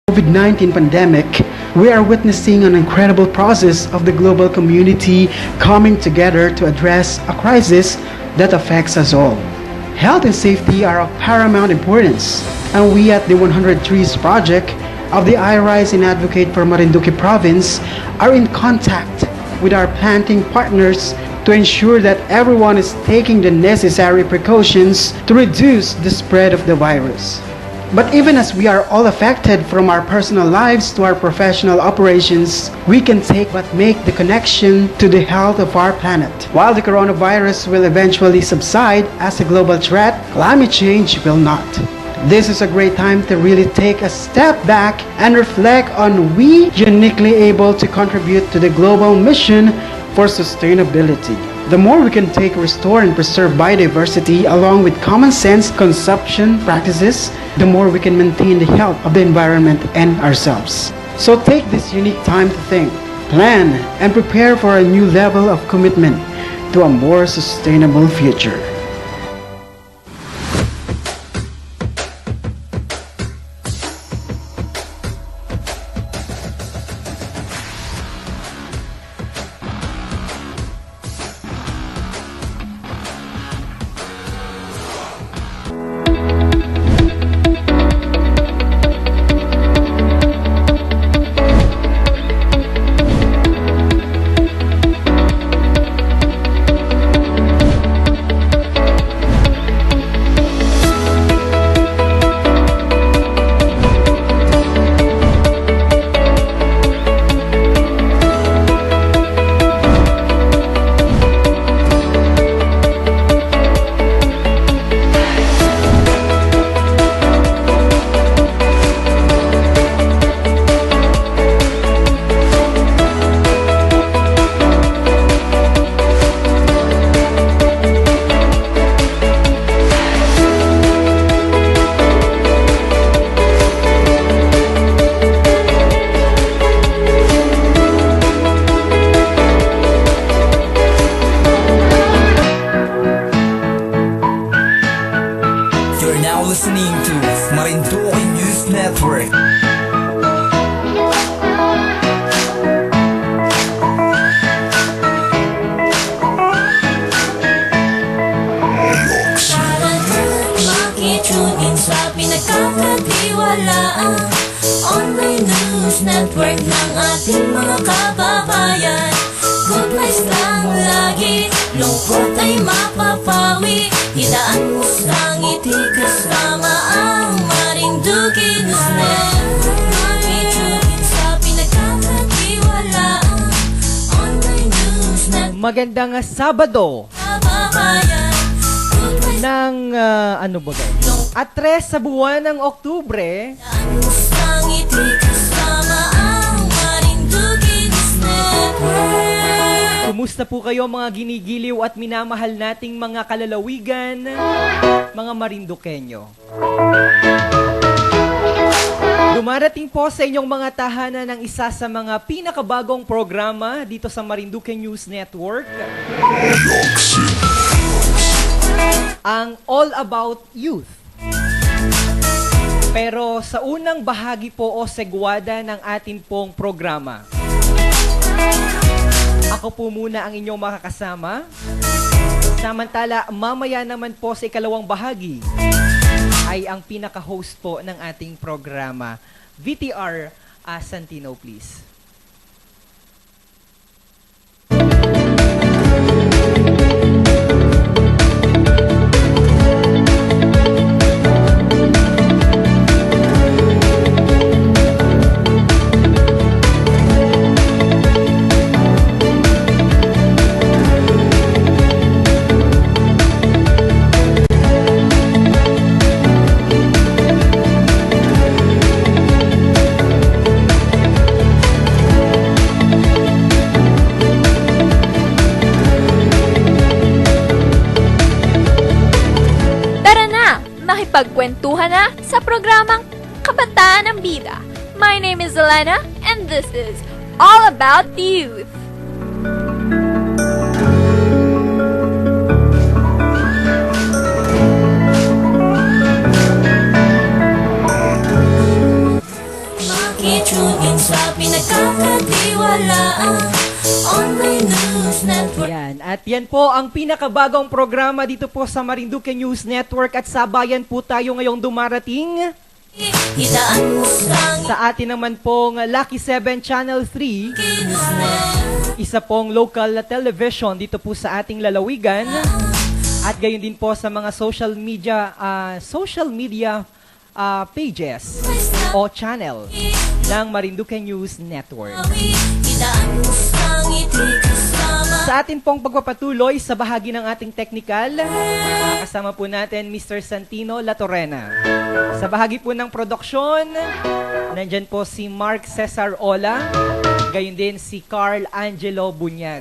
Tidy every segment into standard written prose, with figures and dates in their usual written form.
COVID-19 pandemic, we are witnessing an incredible process of the global community coming together to address a crisis that affects us all. Health and safety are of paramount importance, and we at the 100 Trees Project of the I-Rise and Advocate for Marinduque Province are in contact with our planting partners to ensure that everyone is taking the necessary precautions to reduce the spread of the virus. But even as we are all affected from our personal lives to our professional operations, we can take but make the connection to the health of our planet. While the coronavirus will eventually subside as a global threat, climate change will not. This is a great time to really take a step back and reflect on we uniquely able to contribute to the global mission for sustainability. The more we can take, restore, and preserve biodiversity along with common sense consumption practices, the more we can maintain the health of the environment and ourselves. So take this unique time to think, plan, and prepare for a new level of commitment to a more sustainable future. Listening to Marinduque News Network. Makitune sa pinagkakatiwalaan online news network ng ating mga kababayan. Good vibes lang lagi, lungkot ay mapapawi. Idaan mo sa ngiti kasama ang Marinduque News Network. Makitune sa pinagkakatiwalaan online news network. Magandang Sabado Kababayan, good vibes ng ano ba guys? At 3 sa buwan ng Oktubre. idaan mo sa ngiti kasama ang Marinduque News Network. Kumusta po kayo mga ginigiliw at minamahal nating mga kalalawigan, mga Marinduqueño? Dumarating po sa inyong mga tahanan ng isa sa mga pinakabagong programa dito sa Marinduque News Network, ang All About Youth. Pero sa unang bahagi po o segwada ng atin pong programa, ako po muna ang inyong makakasama. Samantala, mamaya naman po sa ikalawang bahagi ay ang pinaka-host po ng ating programa. VTR Santino, please. Makipagkwentuhan na sa programang Kabataan ng Bida. My name is Elana and this is All About Youth. Makitune in sa pinagkakatiwalaang online news network. Yan. At yan po ang pinakabagong programa dito po sa Marinduque News Network at sabayan po tayo ngayong dumarating Idaan mo sa atin naman pong Lucky 7 Channel 3, isa pong local television dito po sa ating lalawigan at gayon din po sa mga social media pages o channel ng Marinduque News Network. Idaan mo sa ngiti kasama. Sa atin pong pagpapatuloy sa bahagi ng ating technical, kasama po natin Mr. Santino Latorena. Sa bahagi po ng produksyon, nandyan po si Mark Cesar Ola, gayon din si Carl Angelo Bunyag.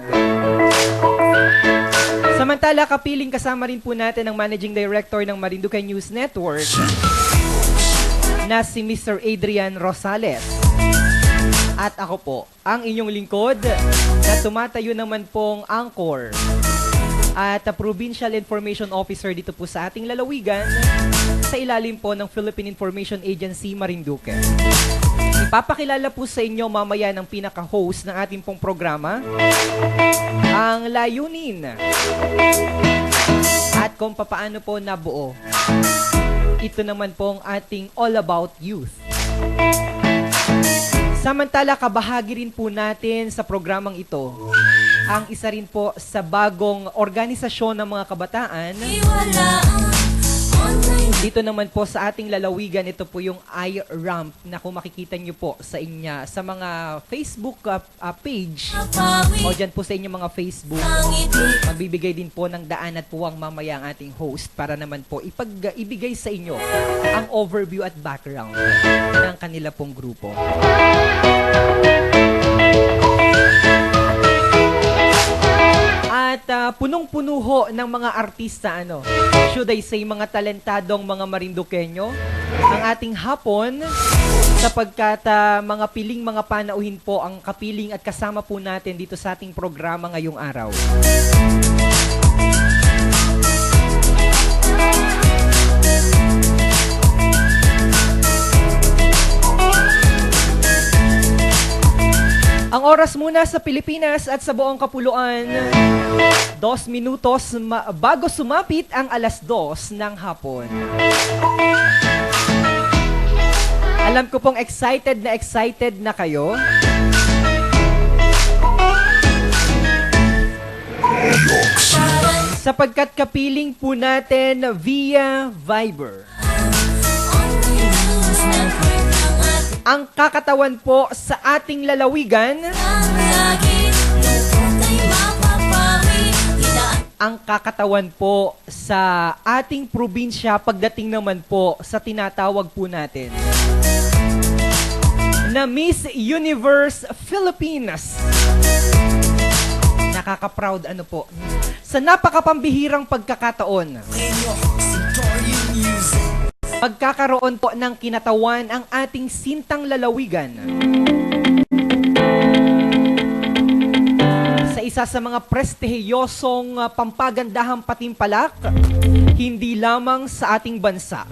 Samantala, kapiling kasama rin po natin ang Managing Director ng Marinduque News Network na si Mr. Adrian Rosales. At ako po, ang inyong lingkod na tumatayo naman pong anchor at Provincial Information Officer dito po sa ating lalawigan sa ilalim po ng Philippine Information Agency Marinduque. Ipapakilala po sa inyo mamaya ng pinaka-host ng ating pong programa ang layunin at kung papaano po nabuo. Ito naman pong ating All About Youth. Samantala, kabahagi rin po natin sa programang ito ang isa rin po sa bagong organisasyon ng mga kabataan. Dito naman po sa ating lalawigan, ito po yung iRamp na kung makikita nyo po sa mga Facebook page o dyan po sa inyong mga Facebook, magbibigay din po ng daan at puwang mamaya ang ating host para naman po ibigay sa inyo ang overview at background ng kanila pong grupo. At punong-puno ho ng mga artista, should I say, mga talentadong mga Marinduqueño, ang ating hapon, sapagkat mga piling mga panauhin po ang kapiling at kasama po natin dito sa ating programa ngayong araw. Ang oras muna sa Pilipinas at sa buong kapuluan, 2 minutos bago sumapit ang alas 2 ng hapon. Alam ko pong excited na kayo. Sapagkat kapiling po natin via Viber ang kakatawan po sa ating lalawigan, ang kakatawan po sa ating probinsya pagdating naman po sa tinatawag po natin na Miss Universe Philippines. Nakaka-proud po sa napakapambihirang pagkakataon. Pagkakaroon po ng kinatawan ang ating sintang lalawigan sa isa sa mga prestihiyosong pampagandahang patimpalak, hindi lamang sa ating bansa,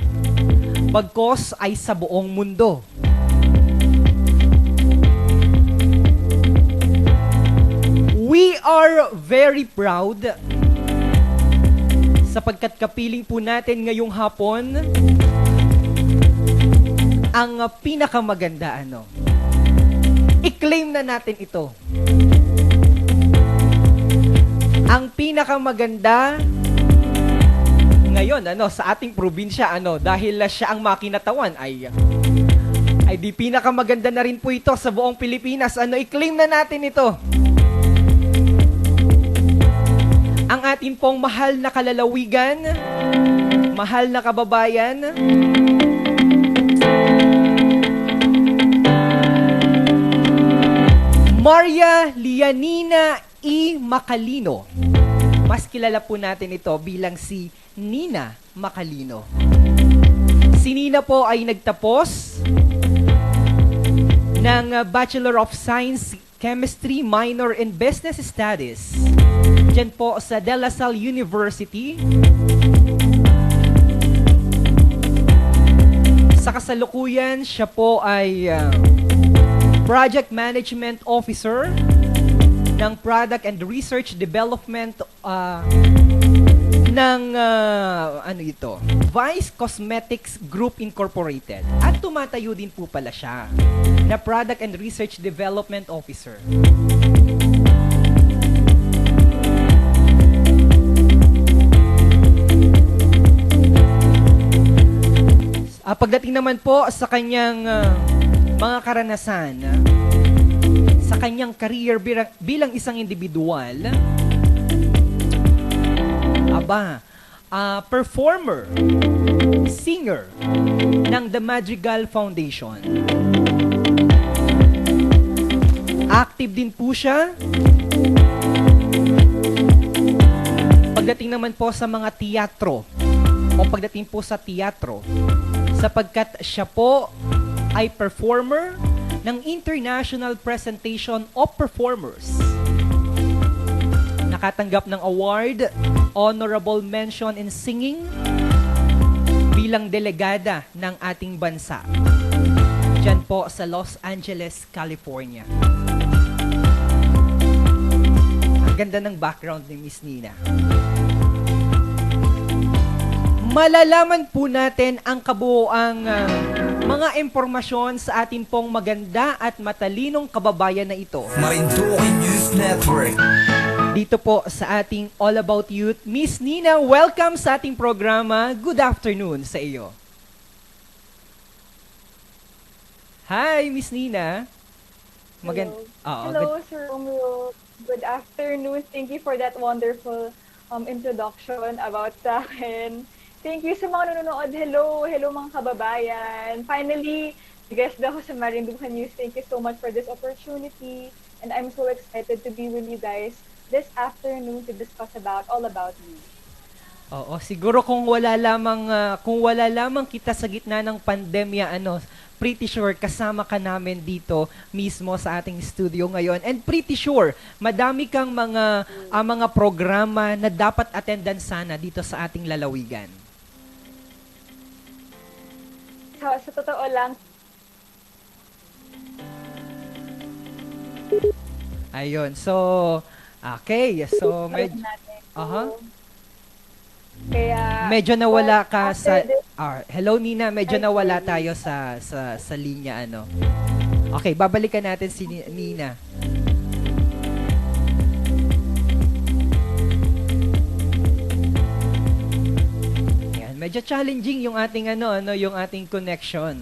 bagkos ay sa buong mundo. We are very proud sapagkat kapiling po natin ngayong hapon ang pinakamaganda I-claim na natin ito. Ang pinakamaganda ngayon sa ating probinsya dahil siya ang makinatawan ay di pinakamaganda na rin po ito sa buong Pilipinas. I-claim na natin ito. Ang ating pong mahal na kalalawigan, mahal na kababayan, Maria Lianina E. Macalino. Mas kilala po natin ito bilang si Nina Macalino. Si Nina po ay nagtapos ng Bachelor of Science Chemistry minor in Business Studies dyan po sa De La Salle University Sa kasalukuyan, siya po ay Project Management Officer ng Product and Research Development ng Vice Cosmetics Group Incorporated. At tumatayo din po pala siya na Product and Research Development Officer. Pagdating naman po sa kanyang mga karanasan, sa kanyang career bilang isang individual, performer, singer ng The Madrigal Foundation. Active din po siya pagdating naman po sa mga teatro o pagdating po sa teatro, sapagkat siya po ay performer ng International Presentation of Performers. Nakatanggap ng award, Honorable Mention in Singing bilang delegada ng ating bansa. Diyan po sa Los Angeles, California. Ang ganda ng background ni Miss Nina. Malalaman po natin ang kabuoang mga impormasyon sa atin pong maganda at matalinong kababayan na ito. Marinduque News Network. Dito po sa ating All About Youth. Miss Nina, welcome sa ating programa. Good afternoon sa iyo. Hi, Miss Nina. Hello, Sir Romeo. Good afternoon. Thank you for that wonderful introduction about sa akin. Thank you sa mga nanonood. Hello mga kababayan. Finally, guest ako sa Marinduque News. Thank you so much for this opportunity. And I'm so excited to be with you guys this afternoon to discuss all about you. Oo, siguro kung wala lamang kita sa gitna ng pandemya, pretty sure kasama ka namin dito mismo sa ating studio ngayon. And pretty sure, madami kang mga programa na dapat attendan sana dito sa ating lalawigan. Sa totoo lang, ayun. So, okay. So, medyo nawala ka sa hello Nina, medyo nawala tayo sa linya Okay, babalikan natin si Nina. Yan, medyo challenging yung ating yung ating connection.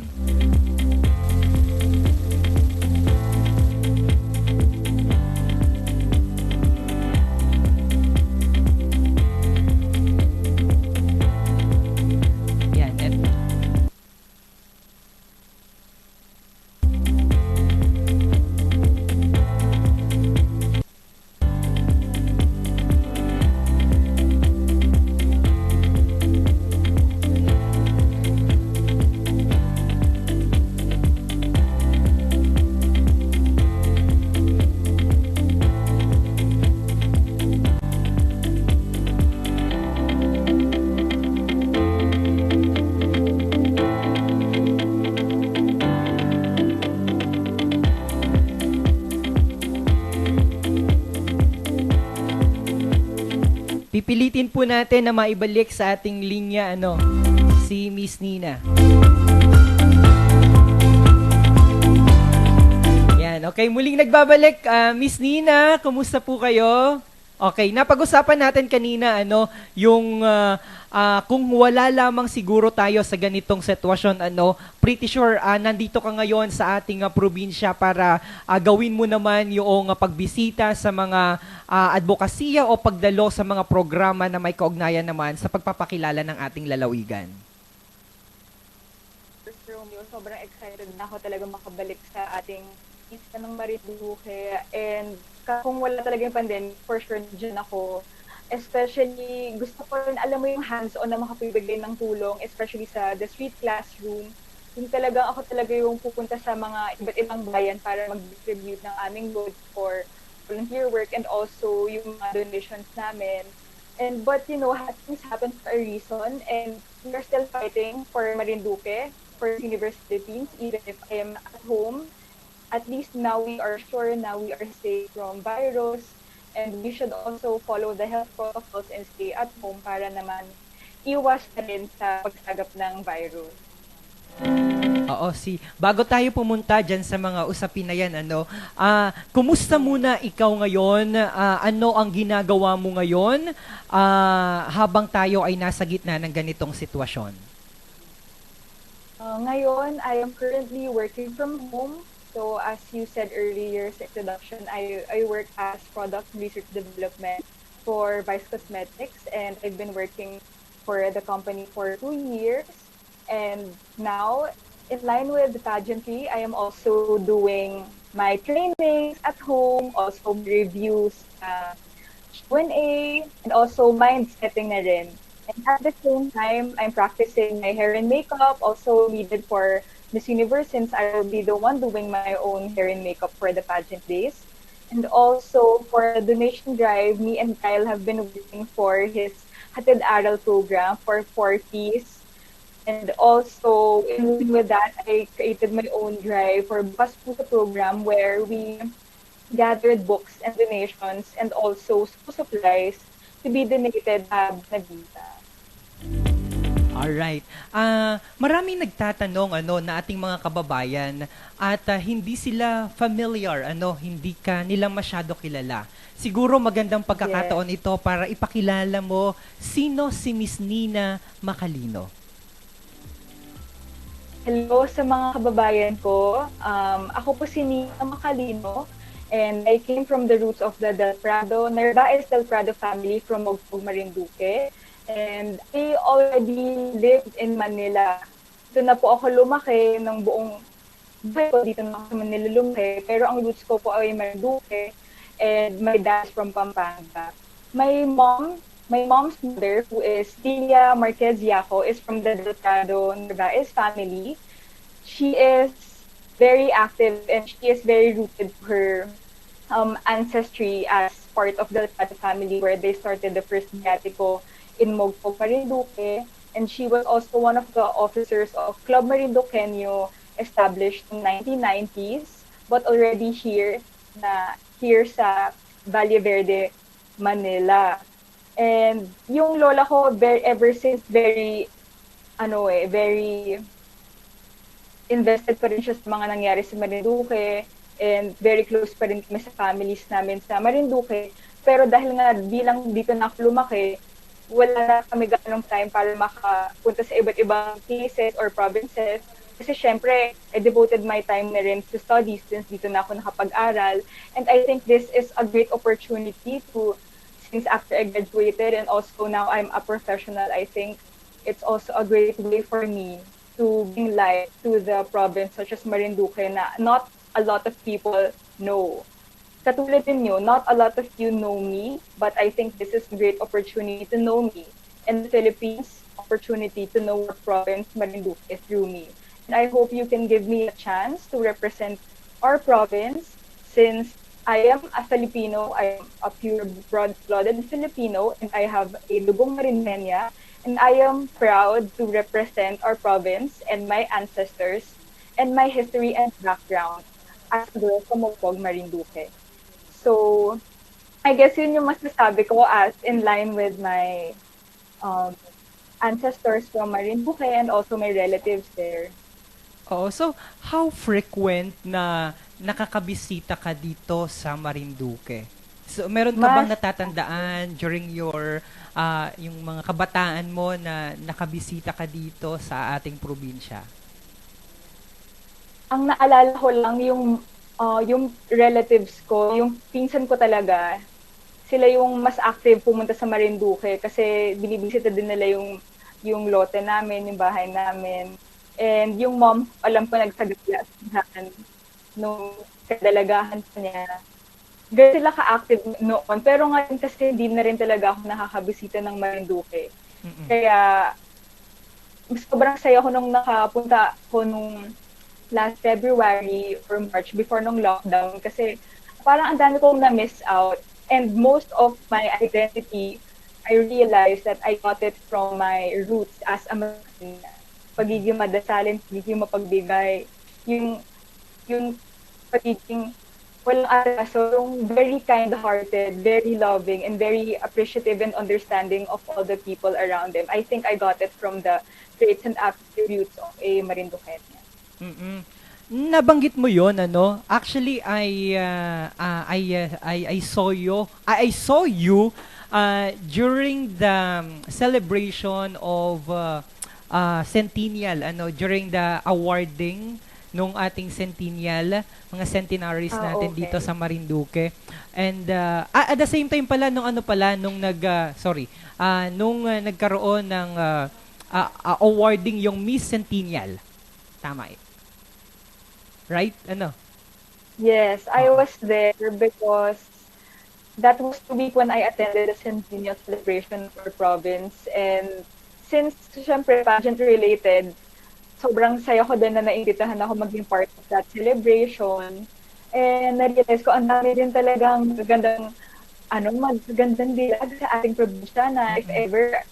Pipilitin po natin na maibalik sa ating linya si Miss Nina. Yan, okay, muling nagbabalik Miss Nina, kumusta po kayo? Okay, napag-usapan natin kanina yung kung wala lamang siguro tayo sa ganitong sitwasyon, pretty sure nandito ka ngayon sa ating probinsya para gawin mo naman yung pagbisita sa mga advokasya o pagdalo sa mga programa na may kaugnayan naman sa pagpapakilala ng ating lalawigan. Romeo, sobrang excited na ako talaga makabalik sa ating isa ng Marinduque, and kung wala talaga yung pandemic, for sure dyan ako. Especially, gusto ko rin, alam mo yung hands-on na makapibigay ng tulong, especially sa the street classroom. Yung talagang ako talaga yung pupunta sa mga iba't ibang bayan para mag-distribute ng aming goods for volunteer work and also yung mga donations namin. But things happen for a reason, and we're still fighting for Marinduque. for Universe Philippines, even if I am at home. At least now we are sure, now we are safe from virus, and we should also follow the health protocols and stay at home para naman iwas na rin sa pagsagap ng virus. Oo, bago tayo pumunta diyan sa mga usapin na yan, kumusta muna ikaw ngayon? Ano ang ginagawa mo ngayon habang tayo ay nasa gitna ng ganitong sitwasyon? Ngayon, I am currently working from home. So as you said earlier sa introduction, I work as product research development for Vice Cosmetics, and I've been working for the company for 2 years. And now, in line with the pageantry, I am also doing my trainings at home, also reviews, Q&A, and also mind setting na rin. And at the same time, I'm practicing my hair and makeup, also needed for Miss Universe, since I will be the one doing my own hair and makeup for the pageant days. And also for the donation drive, me and Kyle have been waiting for his Hatid Aral program for 40s. And also, in line with that, I created my own drive for Bukas Puso program, where we gathered books and donations and also school supplies to be donated sa Navita. Alright. Maraming nagtatanong na ating mga kababayan at hindi sila familiar, hindi ka nila masyado kilala. Siguro magandang pagkakataon ito para ipakilala mo sino si Miss Nina Macalino. Hello sa mga kababayan ko. Ako po si Nina Macalino, and I came from the roots of the Del Prado, Narvaez Del Prado family from Magpog, Marinduque. And I already lived in Manila. Dito na po ako lumaki ng buong buhay ko. Dito na ako sa Manila lumaki. Pero ang roots ko po ay Marinduque. And my dad's from Pampanga. My mom's mother, who is Tia Marquez Yaco, is from the Del Prado Narvaez family. She is very active and she is very rooted to her ancestry as part of the Del family, where they started the first Viatico in Mogpog, Marinduque, and she was also one of the officers of Club Marinduqueño, established in 1990s, but already here sa Valle Verde, Manila. And yung lola ko, ever since very invested pa rin siya sa mga nangyari sa Marinduque, and very close pa rin kami sa families namin sa Marinduque. Pero dahil nga bilang dito na ako lumaki, wala na kami ganong time para makapunta sa iba't ibang places or provinces. Kasi syempre, I devoted my time na rin to studies since dito na ako nakapag-aral. And I think this is a great opportunity since after I graduated and also now I'm a professional, I think it's also a great way for me to bring light to the province such as Marinduque na not a lot of people know. Katulad ninyo, not a lot of you know me, but I think this is a great opportunity to know me. And the Philippines, opportunity to know our province, Marinduque, through me. And I hope you can give me a chance to represent our province, since I am a Filipino, I am a pure blooded Filipino, and I have a lubong Marinmeña, and I am proud to represent our province and my ancestors and my history and background as a girl from Mogpog, Marinduque. So, I guess yun yung masasabi ko as in line with my ancestors from Marinduque and also my relatives there. Oh, so how frequent na nakakabisita ka dito sa Marinduque? So, meron ka bang natatandaan during your yung mga kabataan mo na nakabisita ka dito sa ating probinsya? Ang naalala ko lang yung relatives ko, yung pinsan ko talaga, sila yung mas active pumunta sa Marinduque kasi binibisita din nila yung lote namin, yung bahay namin. And yung mom, alam ko nagsagapyan nung kadalagahan pa niya. Ganun sila ka-active noon. Pero ngayon kasi hindi na rin talaga ako nakakabisita ng Marinduque. Mm-mm. Kaya sobrang saya ko nung nakapunta ko nung last February or March before nung lockdown kasi parang ang dami kong na-miss out. And most of my identity, I realized that I got it from my roots as a Filipina. pagiging madasalin, pagiging mapagbigay, yung yung pagiging walang atraso, yung very kind-hearted, very loving, and very appreciative and understanding of all the people around them. I think I got it from the traits and attributes of a Marinduqueña. Mm-mm. Nabanggit mo 'yon ano? Actually I saw you during the celebration of centennial ano during the awarding nung ating centennial, mga centenaries natin dito Okay. sa Marinduque. And at the same time pala nung ano pala nung nagkaroon ng awarding yung Miss Centennial. Tama eh. Right? Ano? Yes, I Oo. was there because that was the week when I attended the centennial celebration for province. And since, syempre, pageant related, sobrang saya ko din na naimbitahan ako maging part of that celebration. And na-realize ko, ang dami din talagang magagandang dilag sa ating probinsya na if Mm-mm. ever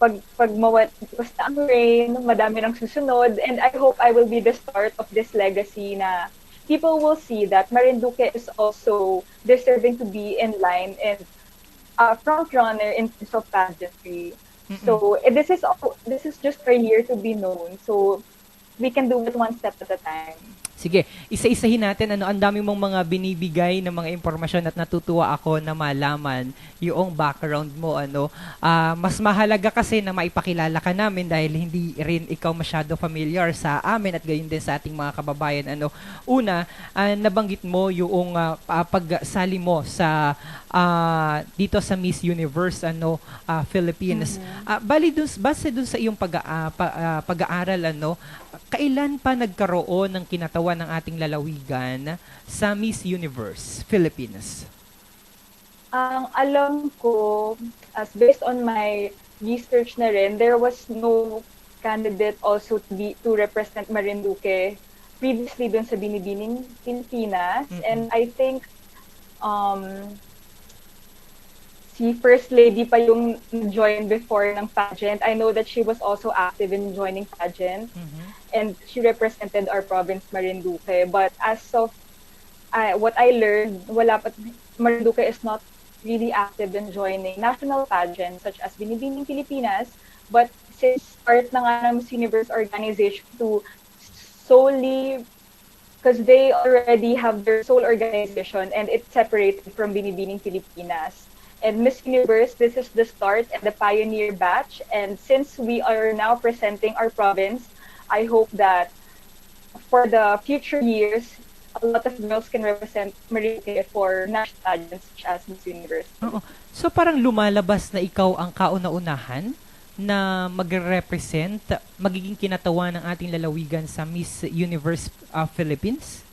basta ang rain, madami nang susunod, and I hope I will be the start of this legacy na people will see that Marinduque is also deserving to be in line and front runner in terms of pageantry. Mm-mm. So this is just a year to be known. So we can do it one step at a time. Sige, isa-isahin natin ano, ang dami mong mga binibigay na mga impormasyon at natutuwa ako na malaman yung background mo ano. Mas mahalaga kasi na maipakilala ka namin dahil hindi rin ikaw masyado familiar sa amin at gayon din sa ating mga kababayan ano. Una, nabanggit mo yung pagsali mo sa dito sa Miss Universe ano Philippines. Base dun sa iyong pag-aaral ano, kailan pa nagkaroon ng kinatawan ng ating lalawigan sa Miss Universe Philippines? Ang alam ko, as based on my research na rin, there was no candidate also to represent Marinduque previously dun sa Binibining Pilipinas. Mm-mm. And I think si First Lady pa yung join before ng pageant. I know that she was also active in joining pageant. Mhm. And she represented our province, Marinduque. But as of what I learned, Marinduque is not really active in joining national pageants such as Binibining Pilipinas. But since start na nga ng Miss Universe organization to solely, because they already have their sole organization and it's separated from Binibining Pilipinas. And Miss Universe, this is the start and the pioneer batch. And since we are now presenting our province, I hope that for the future years, a lot of girls can represent Marinduque for national pageants such as Miss Universe. Oo. So parang lumalabas na ikaw ang kauna-unahan na magre-represent, magiging kinatawan ng ating lalawigan sa Miss Universe Philippines?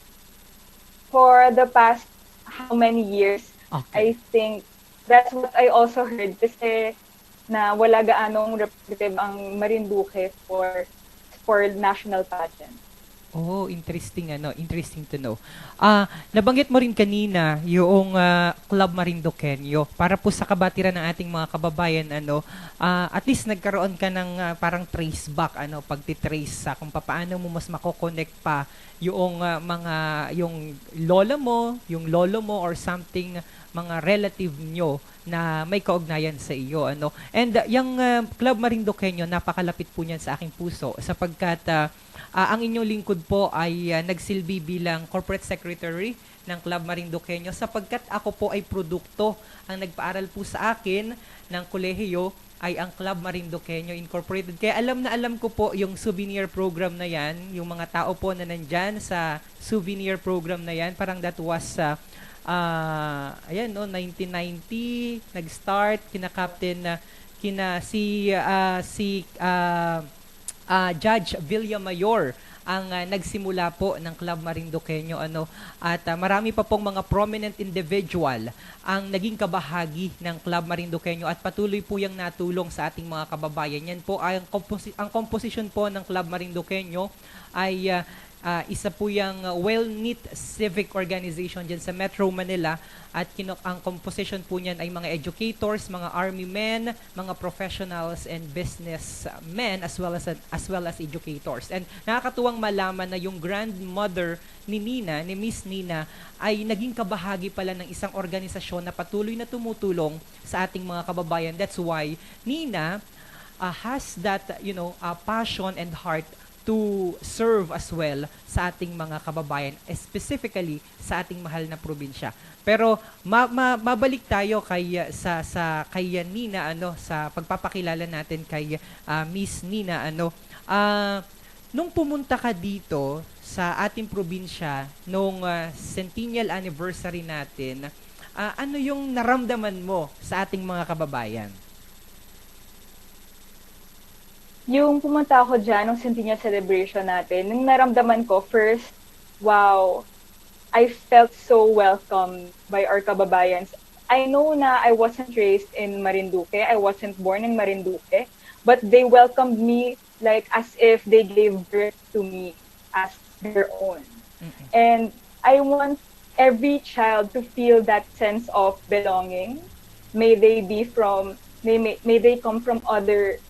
For the past how many years, Okay. I think that's what I also heard kasi na wala gaanong representative ang Marinduque for national pageant. Oh, interesting interesting to know. Nabanggit mo rin kanina yung Club Marinduqueño. Para po sa kabatiran ng ating mga kababayan at least nagkaroon ka ng parang trace back pagti-trace sa kung paano mo mas mako-connect pa yung yung lola mo, yung lolo mo or something mga relative nyo na may kaugnayan sa iyo And yung Club Marinduqueño napakalapit po niyan sa aking puso sapagkat ang inyong lingkod po ay nagsilbi bilang corporate secretary ng Club Marinduqueño sapagkat ako po ay produkto. Ang nagpaaral po sa akin ng kolehiyo ay ang Club Marinduqueño Incorporated. Kaya alam na alam ko po yung souvenir program na yan, yung mga tao po na nandyan sa souvenir program na yan. Parang that was 1990 nag-start kina-captain Judge Villamayor ang nagsimula po ng Club Marinduqueño at marami pa pong mga prominent individual ang naging kabahagi ng Club Marinduqueño at patuloy po yung natulong sa ating mga kababayan. Yan po ay ang composition po ng Club Marinduqueño ay Isa po yung well-knit civic organization dyan sa Metro Manila at ang composition po niyan ay mga educators, mga army men, mga professionals and business men as well as educators. And nakakatuwang malaman na yung grandmother ni Nina, ni Miss Nina, ay naging kabahagi pala ng isang organisasyon na patuloy na tumutulong sa ating mga kababayan. That's why Nina has that, passion and heart to serve as well sa ating mga kababayan, specifically sa ating mahal na probinsya. Pero mabalik tayo kay kay Nina sa pagpapakilala natin kay Miss Nina nung pumunta ka dito sa ating probinsya nung centennial anniversary natin, ano yung naramdaman mo sa ating mga kababayan? Yung pumunta ako dyan, nung centennial celebration natin, nung naramdaman ko, first, wow, I felt so welcome by our kababayans. I know na I wasn't raised in Marinduque, I wasn't born in Marinduque, but they welcomed me like as if they gave birth to me as their own. Mm-hmm. And I want every child to feel that sense of belonging. May they come from other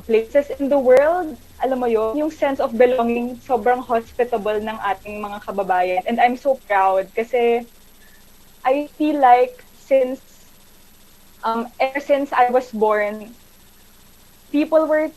places in the world, alam mo yun, yung sense of belonging, sobrang hospitable ng ating mga kababayan. And I'm so proud kasi I feel like ever since I was born, people were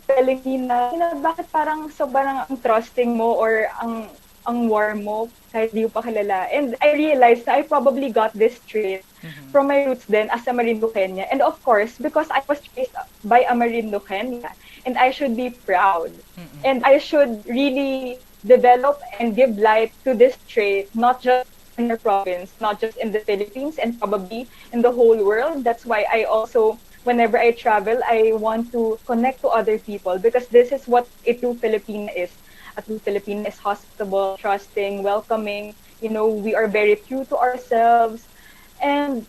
telling me na, bakit parang sobrang ang trusting mo or ang warm mo kahit di mo pa kilala. And I realized na I probably got this trait from my roots then as a Marinduqueña. And of course, because I was raised by a Marinduqueña, and I should be proud. And I should really develop and give light to this trait, not just in our province, not just in the Philippines, and probably in the whole world. That's why I also, whenever I travel, I want to connect to other people because this is what a true Filipino is. A true Filipino is hospitable, trusting, welcoming. We are very true to ourselves. And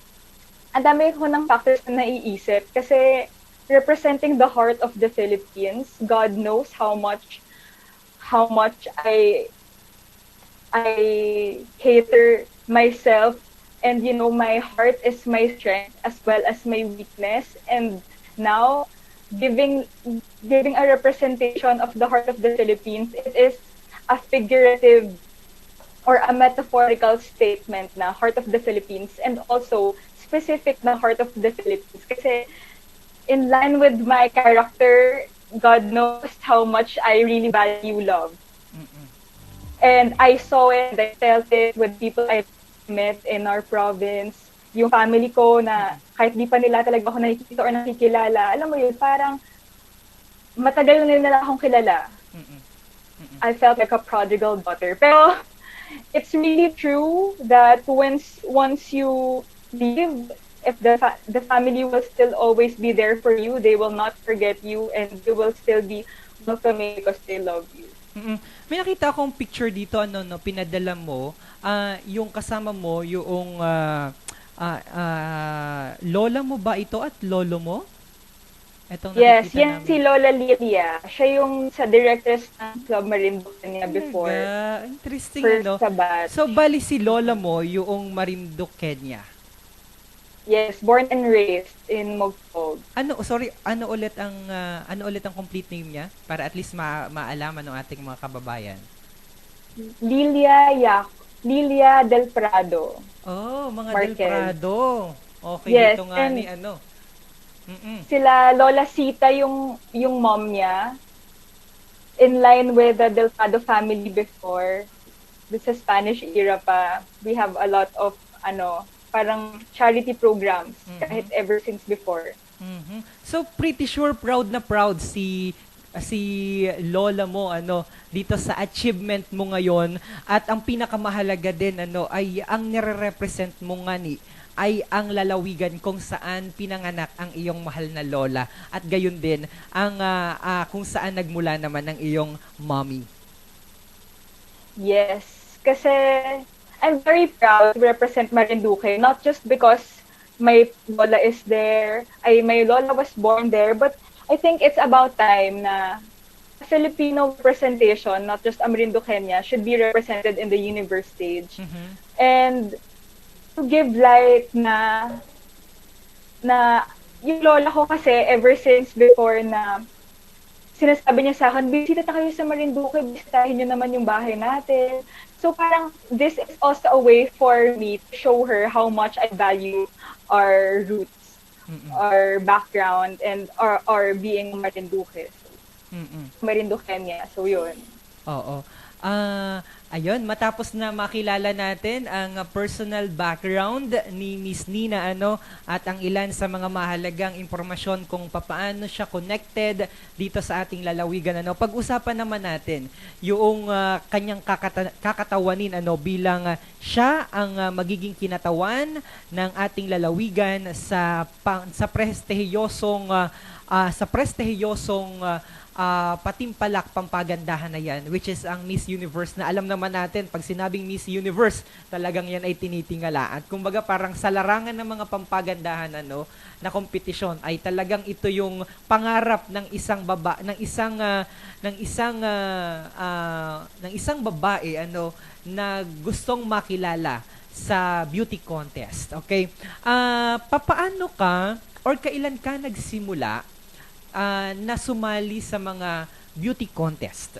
ang dami ko ng factors na naiisip kasi representing the heart of the Philippines, God knows how much I cater myself, and my heart is my strength as well as my weakness. And now giving a representation of the heart of the Philippines, it is a figurative or a metaphorical statement na heart of the Philippines, and also specific na heart of the Philippines kasi in line with my character, God knows how much I really value love. And I saw it, I felt it with people I met in our province. Yung family ko na kahit di pa nila talaga ako nakikita or nakikilala, alam mo yun, parang matagal na nila akong kilala. I felt like a prodigal daughter. Pero it's really true that once you leave, if the family will still always be there for you, they will not forget you, and they will still be welcoming because they love you. May nakita akong picture dito, pinadala mo, yung kasama mo, yung lola mo ba ito at lolo mo? Yes, yan namin. Si Lola Lilia. Siya yung sa directress ng Club Marinduque niya before. Interesting, first sa batch. So, bali si lola mo yung Marinduque niya? Yes, born and raised in Mogpog. Ano ulit ang complete name niya para at least maalaman ng ating mga kababayan? Lilia Del Prado. Oh, mga Marquez. Del Prado. Okay, yes, dito nga ni Sila Lola Sita yung mom niya. In line with the Del Prado family before. This is Spanish era pa. We have a lot of parang charity programs kahit ever since before. So pretty sure proud na proud si lola mo dito sa achievement mo ngayon, at ang pinakamahalaga din ay ang nire-represent mo nga ay ang lalawigan kung saan pinanganak ang iyong mahal na lola, at gayon din ang kung saan nagmula naman ng iyong mommy. Yes, kasi I'm very proud to represent Marinduque, not just because my lola is there, my lola was born there, but I think it's about time na Filipino representation, not just Marinduqueña, should be represented in the universe stage. And to give light na yung lola ko kasi ever since before na sinasabi niya sa akin, bisita na kayo sa Marinduque, bisitahin niyo naman yung bahay natin. So parang this is also a way for me to show her how much I value our roots, our background, and our being Marinduque. Marinduqueña. So yun. Oo. Ayun, matapos na makilala natin ang personal background ni Miss Nina at ang ilan sa mga mahalagang impormasyon kung papaano siya connected dito sa ating lalawigan pag-usapan naman natin yung kanyang kakatawanin bilang siya ang magiging kinatawan ng ating lalawigan sa prestihiyosong patimpalak pampagandahan na yan, which is ang Miss Universe na alam naman natin, pag sinabing Miss Universe, talagang yan ay tinitingala. At kumbaga parang sa larangan ng mga pampagandahan na kompetisyon ay talagang ito yung pangarap ng isang babae na gustong makilala sa beauty contest. Okay? Papaano ka or kailan ka nagsimula na sumali sa mga beauty contest?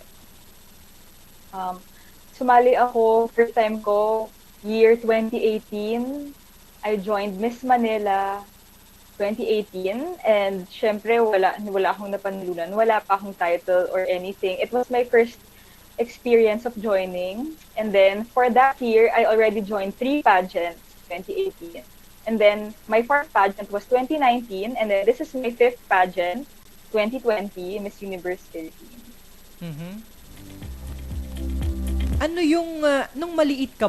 Sumali ako, first time ko, year 2018. I joined Miss Manila 2018 and syempre wala akong napanlunan, wala pa akong title or anything. It was my first experience of joining, and then for that year, I already joined 3 pageants, 2018. And then my 4th pageant was 2019, and then this is my 5th pageant, 2020, Miss Universe Philippines. Ano yung, nung maliit ka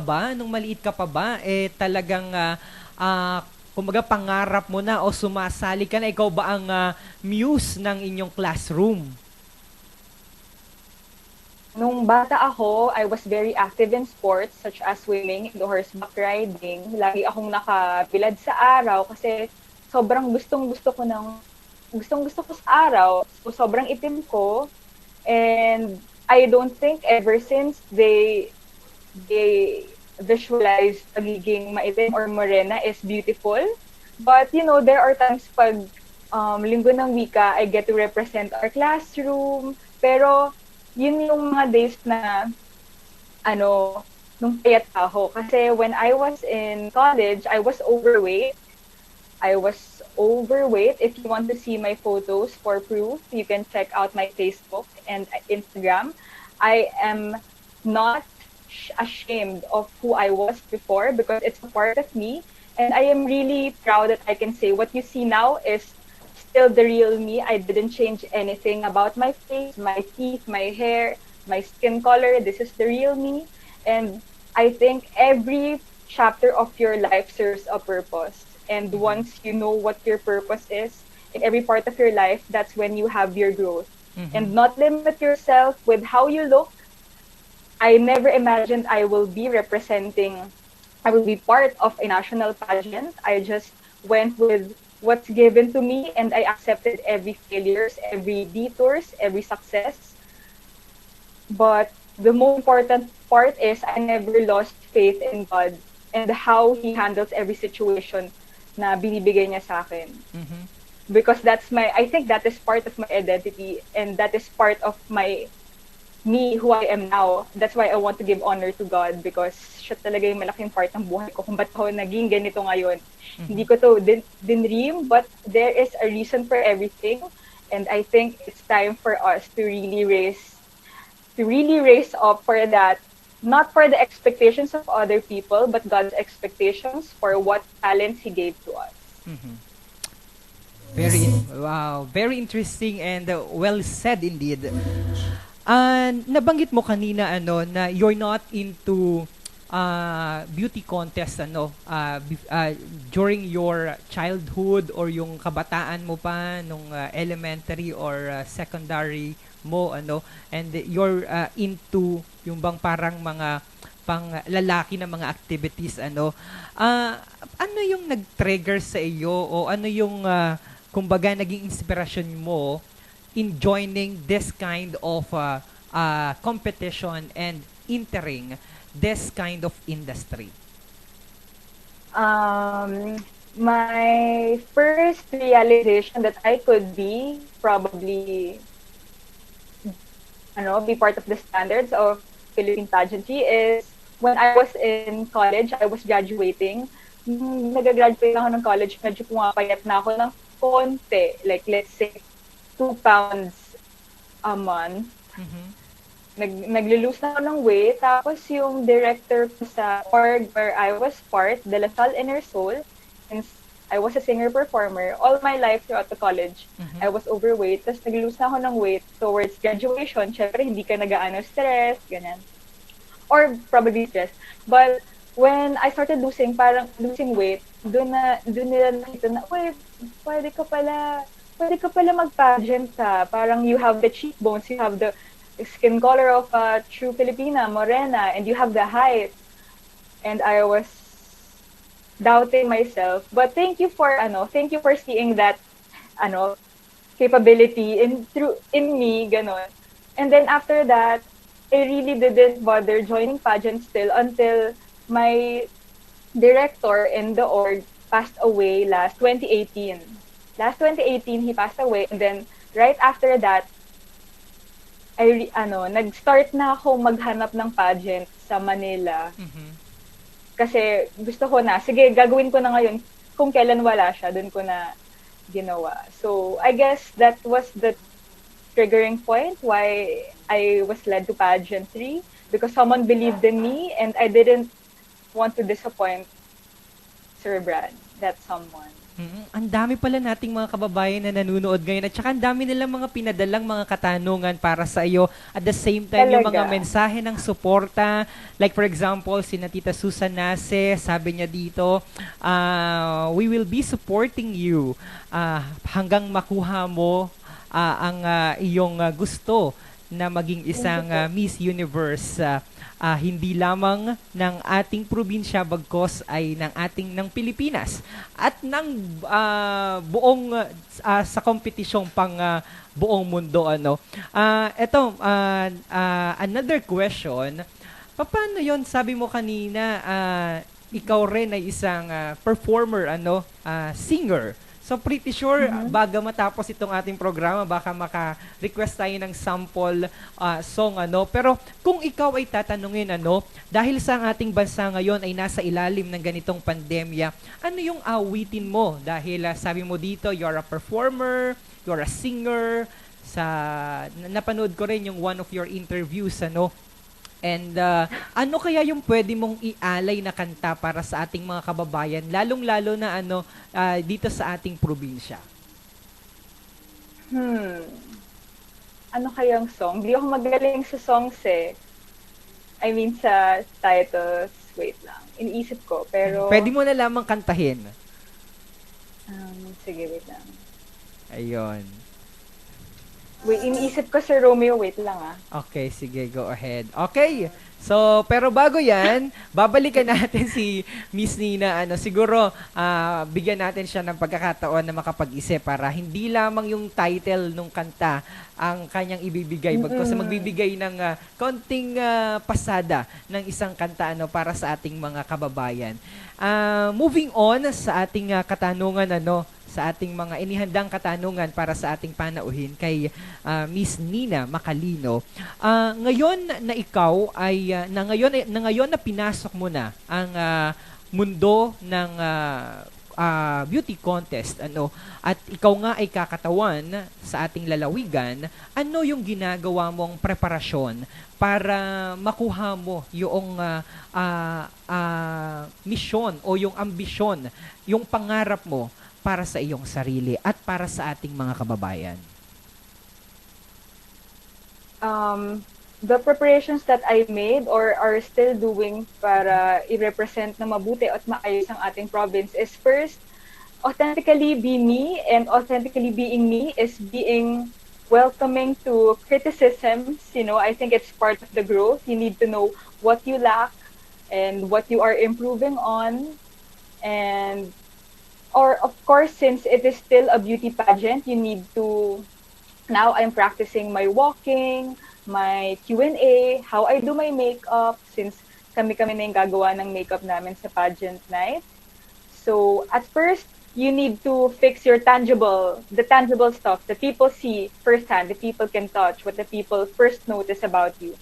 pa ba, talagang, kumbaga pangarap mo na o sumasali ka na, ikaw ba ang muse ng inyong classroom? Nung bata ako, I was very active in sports such as swimming and horseback riding. Lagi akong nakabilad sa araw kasi sobrang gustong-gusto ko sa araw. So, sobrang itim ko. And I don't think ever since they visualize pagiging maitim or morena is beautiful. But, there are times pag linggo ng wika, I get to represent our classroom. Pero, yun yung mga days na, nung payat ako. Kasi when I was in college, I was overweight. If you want to see my photos for proof, you can check out my Facebook and Instagram. I am not ashamed of who I was before because it's a part of me. And I am really proud that I can say what you see now is still the real me. I didn't change anything about my face, my teeth, my hair, my skin color. This is the real me. And I think every chapter of your life serves a purpose. And once you know what your purpose is in every part of your life, that's when you have your growth. And not limit yourself with how you look. I never imagined I will be part of a national pageant. I just went with what's given to me and I accepted every failures, every detours, every success. But the most important part is I never lost faith in God and how He handles every situation na binibigay niya sa akin. Because I think that is part of my identity and that is part of me, who I am now. That's why I want to give honor to God because siya talaga yung malaking part ng buhay ko kung ba't ako naging ganito ngayon. Hindi ko to dinream, but there is a reason for everything. And I think it's time for us to really raise up for that. Not for the expectations of other people, but God's expectations for what talents He gave to us. Very interesting and well said indeed. Nabanggit mo kanina na you're not into beauty contest during your childhood or yung kabataan mo pa nung elementary or secondary mo and you're into yung bang parang mga panglalaki na mga activities ano yung nag-trigger sa iyo o ano yung kumbaga naging inspirasyon mo in joining this kind of competition and entering this kind of industry? My first realization that I could be probably be part of the standards of Philippine pageantry is when I was in college, I was graduating. Nung nag-graduate ako ng college, medyo pumapayat na ako ng konti. Like, let's say, 2 pounds a month. Mhm. Naglo-lose na ako ng weight. Tapos yung director ko sa org where I was part, De La Salle Inner Soul, since I was a singer-performer, all my life throughout the college, I was overweight. Tapos nag-lose na ako ng weight towards graduation. Syempre, hindi ka nag-aano stress, ganyan. Or probably stress. But when I started parang losing weight, doon nila nakita na, uy, pwede ka pala mag-pageant ka. Parang you have the cheekbones, you have the skin color of a true Filipina, morena, and you have the height. And I was doubting myself. But thank you for seeing that capability in me, ganon. And then after that, I really didn't bother joining pageants still until my director in the org passed away last 2018. Last 2018, he passed away, and then right after that, nag-start na ako maghanap ng pageant sa Manila. Kasi gusto ko na, sige, gagawin ko na ngayon. Kung kailan wala siya, dun ko na ginawa. So, I guess that was the triggering point why I was led to pageantry, because someone believed in me and I didn't want to disappoint Sir Brad, that someone. Ang dami pala nating mga kababayan na nanonood ngayon at saka ang dami nilang mga pinadalang mga katanungan para sa iyo. At the same time, yung mga Talaga. mensahe ng suporta. Like for example, si Tita Susan Nase, sabi niya dito, we will be supporting you hanggang makuha mo ang iyong gusto na maging isang Miss Universe, hindi lamang ng ating probinsya bagkos ay ng Pilipinas at ng buong sa kompetisyong pang buong mundo another question, paano yon? Sabi mo kanina ikaw rin ay isang performer, singer. So pretty sure bago matapos itong ating programa baka maka-request tayo ng sample song Pero kung ikaw ay tatanungin dahil sa ating bansa ngayon ay nasa ilalim ng ganitong pandemya, ano yung awitin mo? Dahil sabi mo dito you're a performer, you're a singer. Napanood ko rin yung one of your interviews And ano kaya yung pwede mong ialay na kanta para sa ating mga kababayan, lalong-lalo na dito sa ating probinsya? Ano kayang song? Hindi ako magaling sa songs eh. I mean sa titles. Wait lang. Iniisip ko. Pero Pwede mo na lamang kantahin. sige, wait lang. Ayun. Wait, iniisip ko si Romeo. Wait lang Okay, sige, go ahead. Okay. So, pero bago yan, babalikan natin si Miss Nina. Siguro, bigyan natin siya ng pagkakataon na makapag-isip para hindi lamang yung title nung kanta ang kanyang ibibigay. Bagkus magbibigay ng konting pasada ng isang kanta para sa ating mga kababayan. Moving on sa ating katanungan, sa ating mga inihandang katanungan para sa ating panauhin kay Miss Nina Macalino. Ngayon na ikaw ay ngayon na pinasok mo na ang mundo ng beauty contest at ikaw nga ay kakatawan sa ating lalawigan, ano yung ginagawa mong preparasyon para makuha mo yung misyon o yung ambisyon, yung pangarap mo para sa iyong sarili at para sa ating mga kababayan? The preparations that I made or are still doing para i-represent na mabuti at maayos ang ating province is first, authentically be me, and authentically being me is being welcoming to criticisms. I think it's part of the growth. You need to know what you lack and what you are improving on. Or of course, since it is still a beauty pageant, you need to Now I'm practicing my walking, my Q&A, how I do my makeup since kami-kami na yung gagawa ng makeup namin sa pageant night. So at first, you need to fix the tangible stuff that people see firsthand, the people can touch, what the people first notice about you.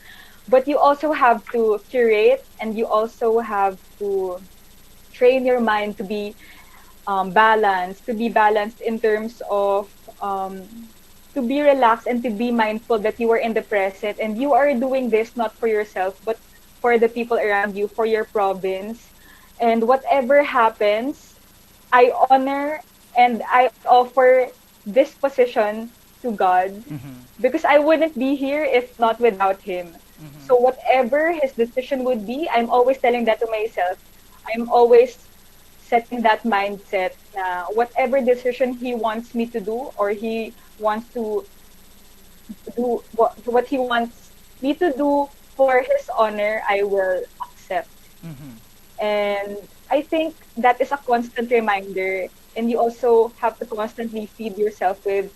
But you also have to curate and you also have to train your mind to be balanced in terms of to be relaxed and to be mindful that you are in the present and you are doing this not for yourself but for the people around you, for your province. And whatever happens, I honor and I offer this position to God because I wouldn't be here if not without Him. So whatever His decision would be, I'm always telling that to myself. I'm always setting that mindset na whatever decision He wants me to do or He wants to do what He wants me to do for His honor, I will accept. And I think that is a constant reminder. And you also have to constantly feed yourself with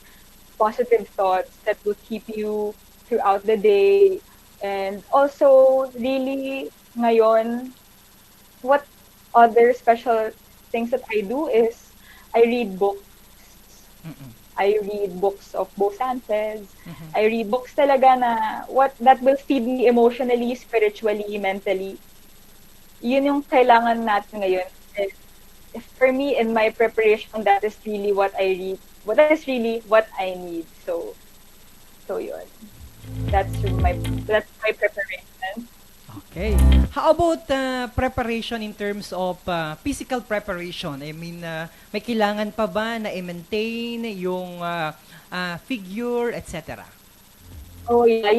positive thoughts that will keep you throughout the day. And also, really, ngayon, what other special things that I do is I read books. I read books of both Sanchez. I read books talaga na what that will feed me emotionally, spiritually, mentally. Yun yung kailangan natin ngayon. For me, in my preparation, that is really what I read. That is really what I need. So yun. That's my preparation. Okay. How about preparation in terms of physical preparation? I mean, may kailangan pa ba na i-maintain yung figure, etc.? Oh yeah,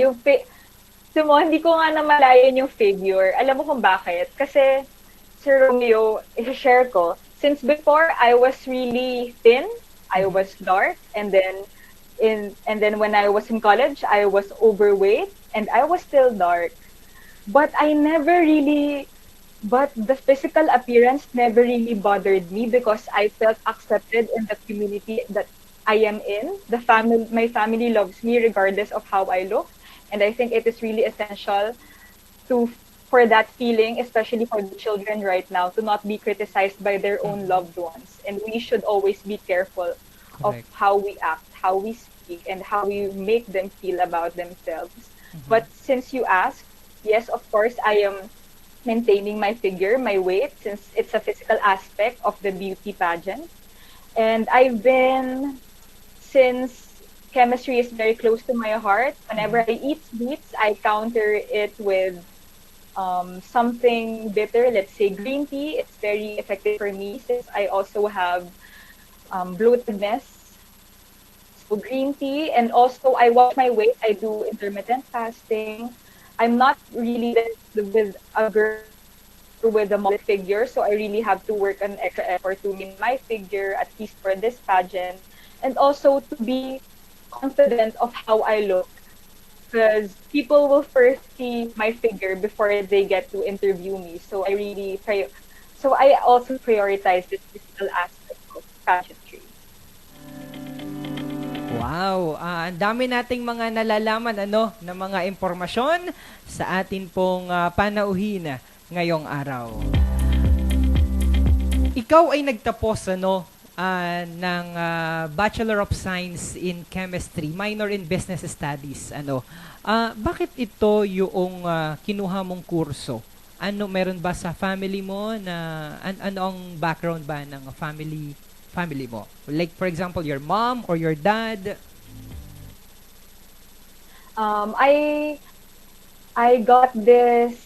Sumo, hindi ko nga namalayan yung figure. Alam mo kung bakit? Kasi, Sir Romeo, i-share ko, since before, I was really thin, I was dark, and then when I was in college, I was overweight, and I was still dark. But the physical appearance never really bothered me because I felt accepted in the community that I am in. My family loves me regardless of how I look. And I think it is really essential for that feeling, especially for the children right now, to not be criticized by their own loved ones. And we should always be careful of Correct. how we act, how we speak, and how we make them feel about themselves. But since you asked, yes, of course, I am maintaining my figure, my weight, since it's a physical aspect of the beauty pageant. And since chemistry is very close to my heart, whenever I eat sweets, I counter it with something bitter, let's say green tea. It's very effective for me since I also have bloatedness. So green tea, and also I watch my weight. I do intermittent fasting. I'm not really with a girl with a model figure, so I really have to work an extra effort to meet my figure, at least for this pageant, and also to be confident of how I look. Because people will first see my figure before they get to interview me. So I also prioritize this physical aspect of pageantry. Wow, ang dami nating mga nalalaman na mga impormasyon sa atin pong panauhin ngayong araw. Ikaw ay nagtapos ng Bachelor of Science in Chemistry, minor in Business Studies. Bakit ito yung kinuha mong kurso? Meron ba sa family mo na ano ang background ba ng family mo? Like for example, your mom or your dad? I got this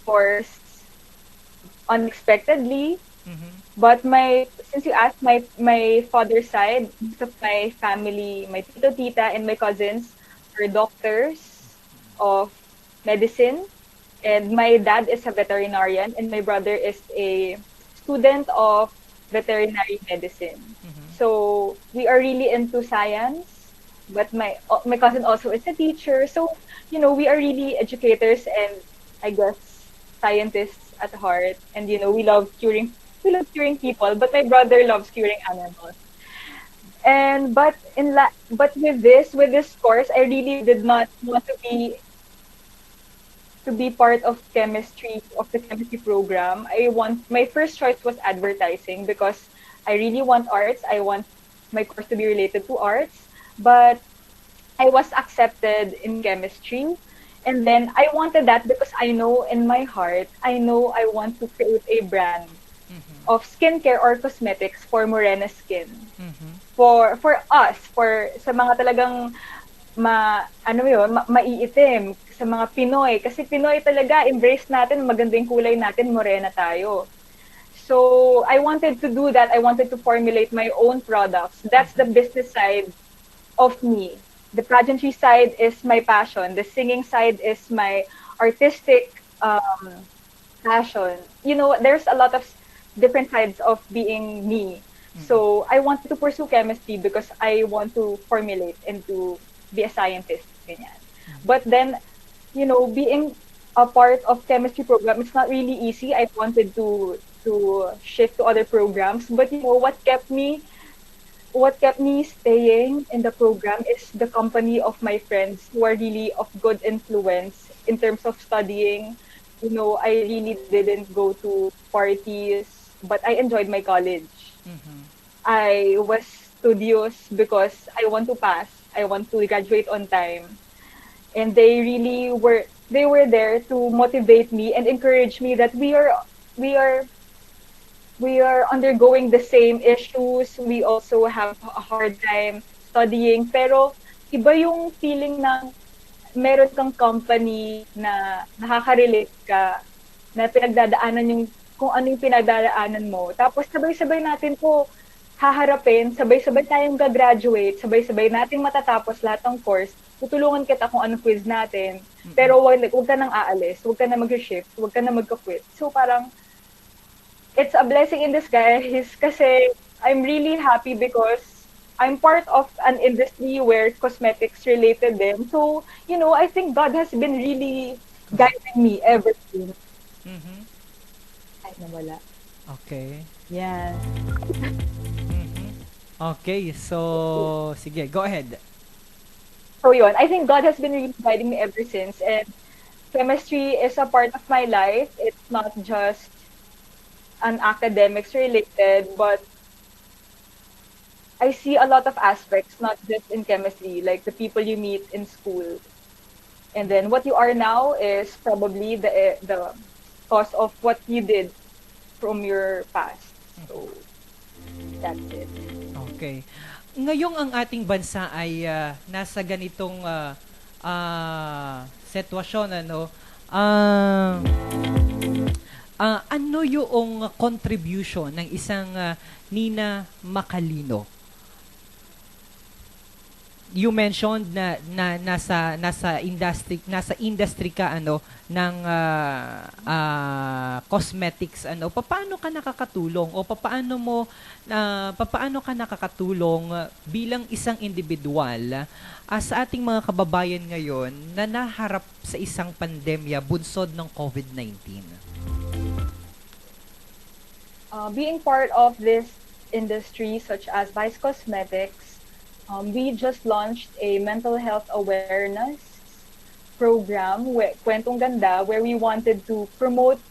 course unexpectedly. But since you asked, my father's side, most of my family, my tito, tita, and my cousins are doctors of medicine. And my dad is a veterinarian, and my brother is a student of veterinary medicine. So we are really into science. But my cousin also is a teacher. So, we are really educators and I guess scientists at heart. And, we love curing people, but my brother loves curing animals. And but with this course, I really did not want to be part of the chemistry program. My first choice was advertising because I really want arts. I want my course to be related to arts, but I was accepted in chemistry. And then I wanted that because I know in my heart, I know I want to create a brand of skincare or cosmetics for morena skin. For us, for sa mga talagang ano yun, maiitim sa mga Pinoy. Kasi Pinoy talaga, embrace natin, maganda yung kulay natin, morena tayo. So, I wanted to do that. I wanted to formulate my own products. That's the business side of me. The pageantry side is my passion. The singing side is my artistic passion. There's a lot of different sides of being me. So I wanted to pursue chemistry because I want to formulate and to be a scientist. Ganyan. But then, being a part of chemistry program, it's not really easy. I wanted to shift to other programs, but what kept me staying in the program is the company of my friends who are really of good influence in terms of studying. I really didn't go to parties, but I enjoyed my college. I was studious because I want to pass. I want to graduate on time. And they were there to motivate me and encourage me that we are undergoing the same issues. We also have a hard time studying. Pero iba yung feeling ng meron kang company na nakaka-relate ka, na pinagdadaanan kung ano yung pinagdadaanan mo. Tapos sabay-sabay natin po haharapin, sabay-sabay tayong gagraduate, sabay-sabay nating matatapos lahat ng course. Tutulungan kita kung anong quiz natin. Pero wag ka nang aalis, wag ka na mag-shift, wag ka na magka-quit. So parang it's a blessing in disguise kasi I'm really happy because I'm part of an industry where cosmetics related them. So, I think God has been really guiding me ever since. Ay, nawala. Okay. Yes. Okay, so sige, go ahead. So, yun. I think God has been really guiding me ever since. And chemistry is a part of my life. It's not just an academics related, but I see a lot of aspects, not just in chemistry, like the people you meet in school. And then what you are now is probably the cause of what you did from your past. So, that's it. Okay. Ngayong ang ating bansa ay nasa ganitong sitwasyon, ano yung contribution ng isang Nina Macalino? You mentioned na nasa industry ka ng cosmetics paano ka nakakatulong o paano ka nakakatulong bilang isang individual sa ating mga kababayan ngayon na naharap sa isang pandemya bunsod ng COVID-19? Being part of this industry such as Vice Cosmetics, we just launched a mental health awareness program, Kwentong Ganda, where we wanted to promote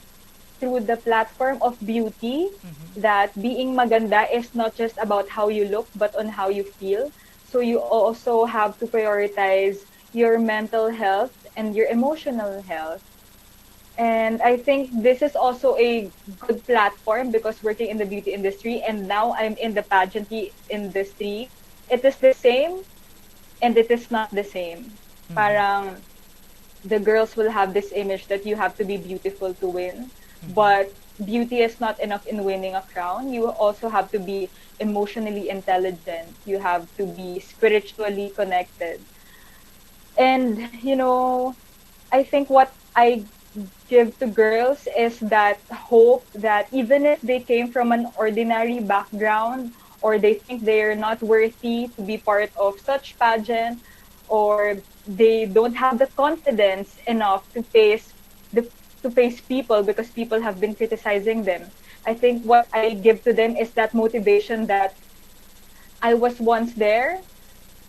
through the platform of beauty that being maganda is not just about how you look, but on how you feel. So you also have to prioritize your mental health and your emotional health. And I think this is also a good platform because working in the beauty industry and now I'm in the pageantry industry, it is the same and it is not the same. Parang the girls will have this image that you have to be beautiful to win, but beauty is not enough in winning a crown. You also have to be emotionally intelligent. You have to be spiritually connected. And, I think what I give to girls is that hope that even if they came from an ordinary background or they think they're not worthy to be part of such pageant or they don't have the confidence enough to face people because people have been criticizing them. I think what I give to them is that motivation that I was once there.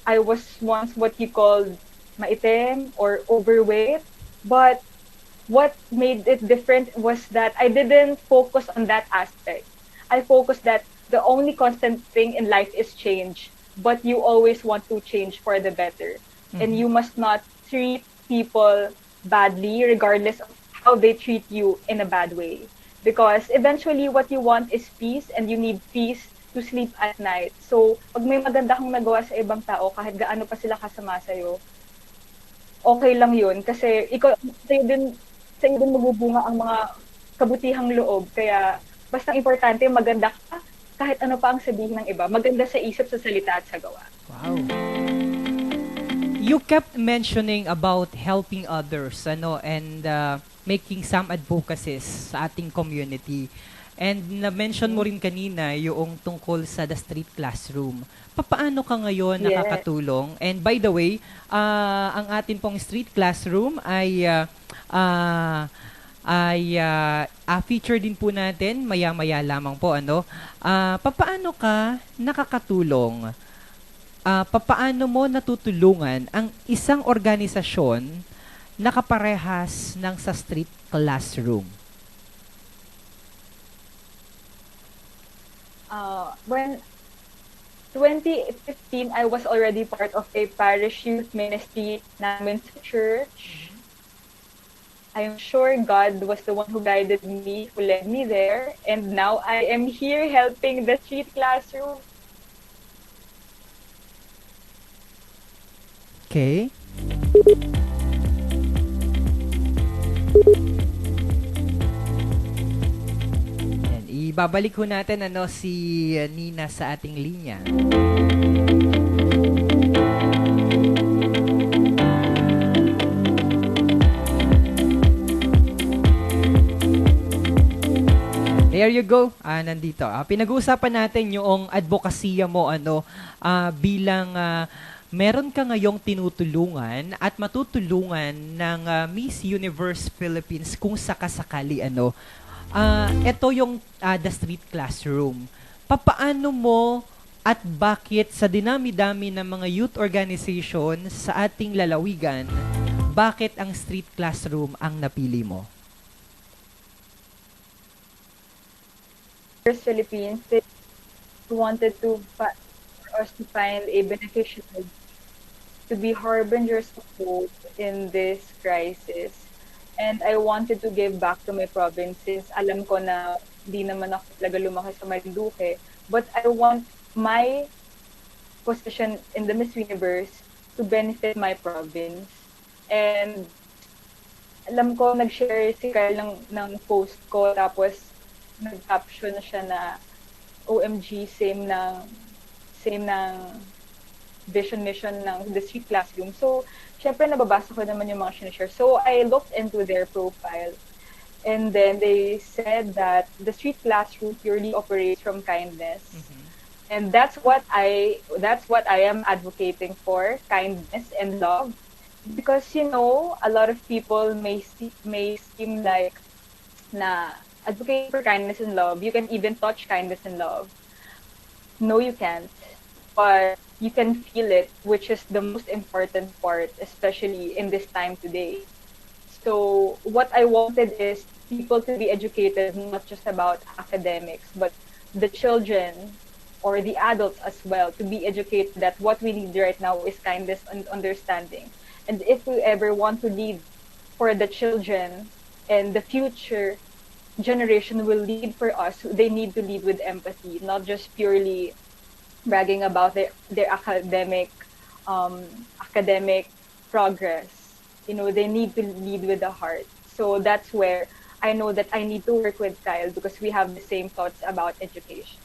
I was once what you called maitim or overweight. But what made it different was that I didn't focus on that aspect. I focused that the only constant thing in life is change, but you always want to change for the better. And Mhm. you must not treat people badly, regardless of how they treat you in a bad way. Because eventually, what you want is peace, and you need peace to sleep at night. So, pag may maganda kang nagawa sa ibang tao, kahit gaano pa sila kasama sa'yo, okay lang yun kasi ikaw sa'yo din magbubunga ang mga kabutihang loob. Kaya basta importante maganda ka kahit ano pa ang sabihin ng iba. Maganda sa isip, sa salita at sa gawa. Wow. You kept mentioning about helping others, and making some advocacies sa ating community. And na-mention mo rin kanina yung tungkol sa the street classroom. Papaano ka ngayon Yeah. nakakatulong? And by the way, ang atin pong street classroom feature din po natin maya-maya lamang po, papaano ka nakakatulong? Papaano mo natutulungan ang isang organisasyon na kaparehas ng sa street classroom? When 2015, I was already part of a parish youth ministry namin sa church. I'm sure God was the one who guided me, who led me there. And now I am here helping the street classroom. Okay. Yan, ibabalik ho natin si Nina sa ating linya. There you go. Nandito. Pinag-uusapan natin yung advokasya mo bilang meron ka ngayong tinutulungan at matutulungan ng Miss Universe Philippines kung sakasakali ito yung the street classroom. Papaano mo at bakit sa dinami-dami ng mga youth organization sa ating lalawigan, bakit ang street classroom ang napili mo? Universe Philippines, they wanted for us to find a beneficiary to be harbingers of hope in this crisis. And I wanted to give back to my provinces. Alam ko na di naman ako talaga lumaki sa Marinduque, but I want my position in the Miss Universe to benefit my province. And alam ko, nag-share si Kyle ng post ko, tapos nag-caption na siya na OMG, same ng vision mission ng the street classroom. So, syempre nababasa ko naman yung mga sinishare. So, I looked into their profile, and then they said that the street classroom purely operates from kindness. Mm-hmm. And that's what I am advocating for, kindness and love. Because, a lot of people may seem like na advocating for kindness and love, you can even touch kindness and love. No, you can't. But you can feel it, which is the most important part, especially in this time today. So what I wanted is people to be educated, not just about academics, but the children or the adults as well, to be educated that what we need right now is kindness and understanding. And if we ever want to lead for the children and the future generation will lead for us, they need to lead with empathy, not just purely bragging about their academic progress. They need to lead with the heart. So that's where I know that I need to work with Kyle because we have the same thoughts about education.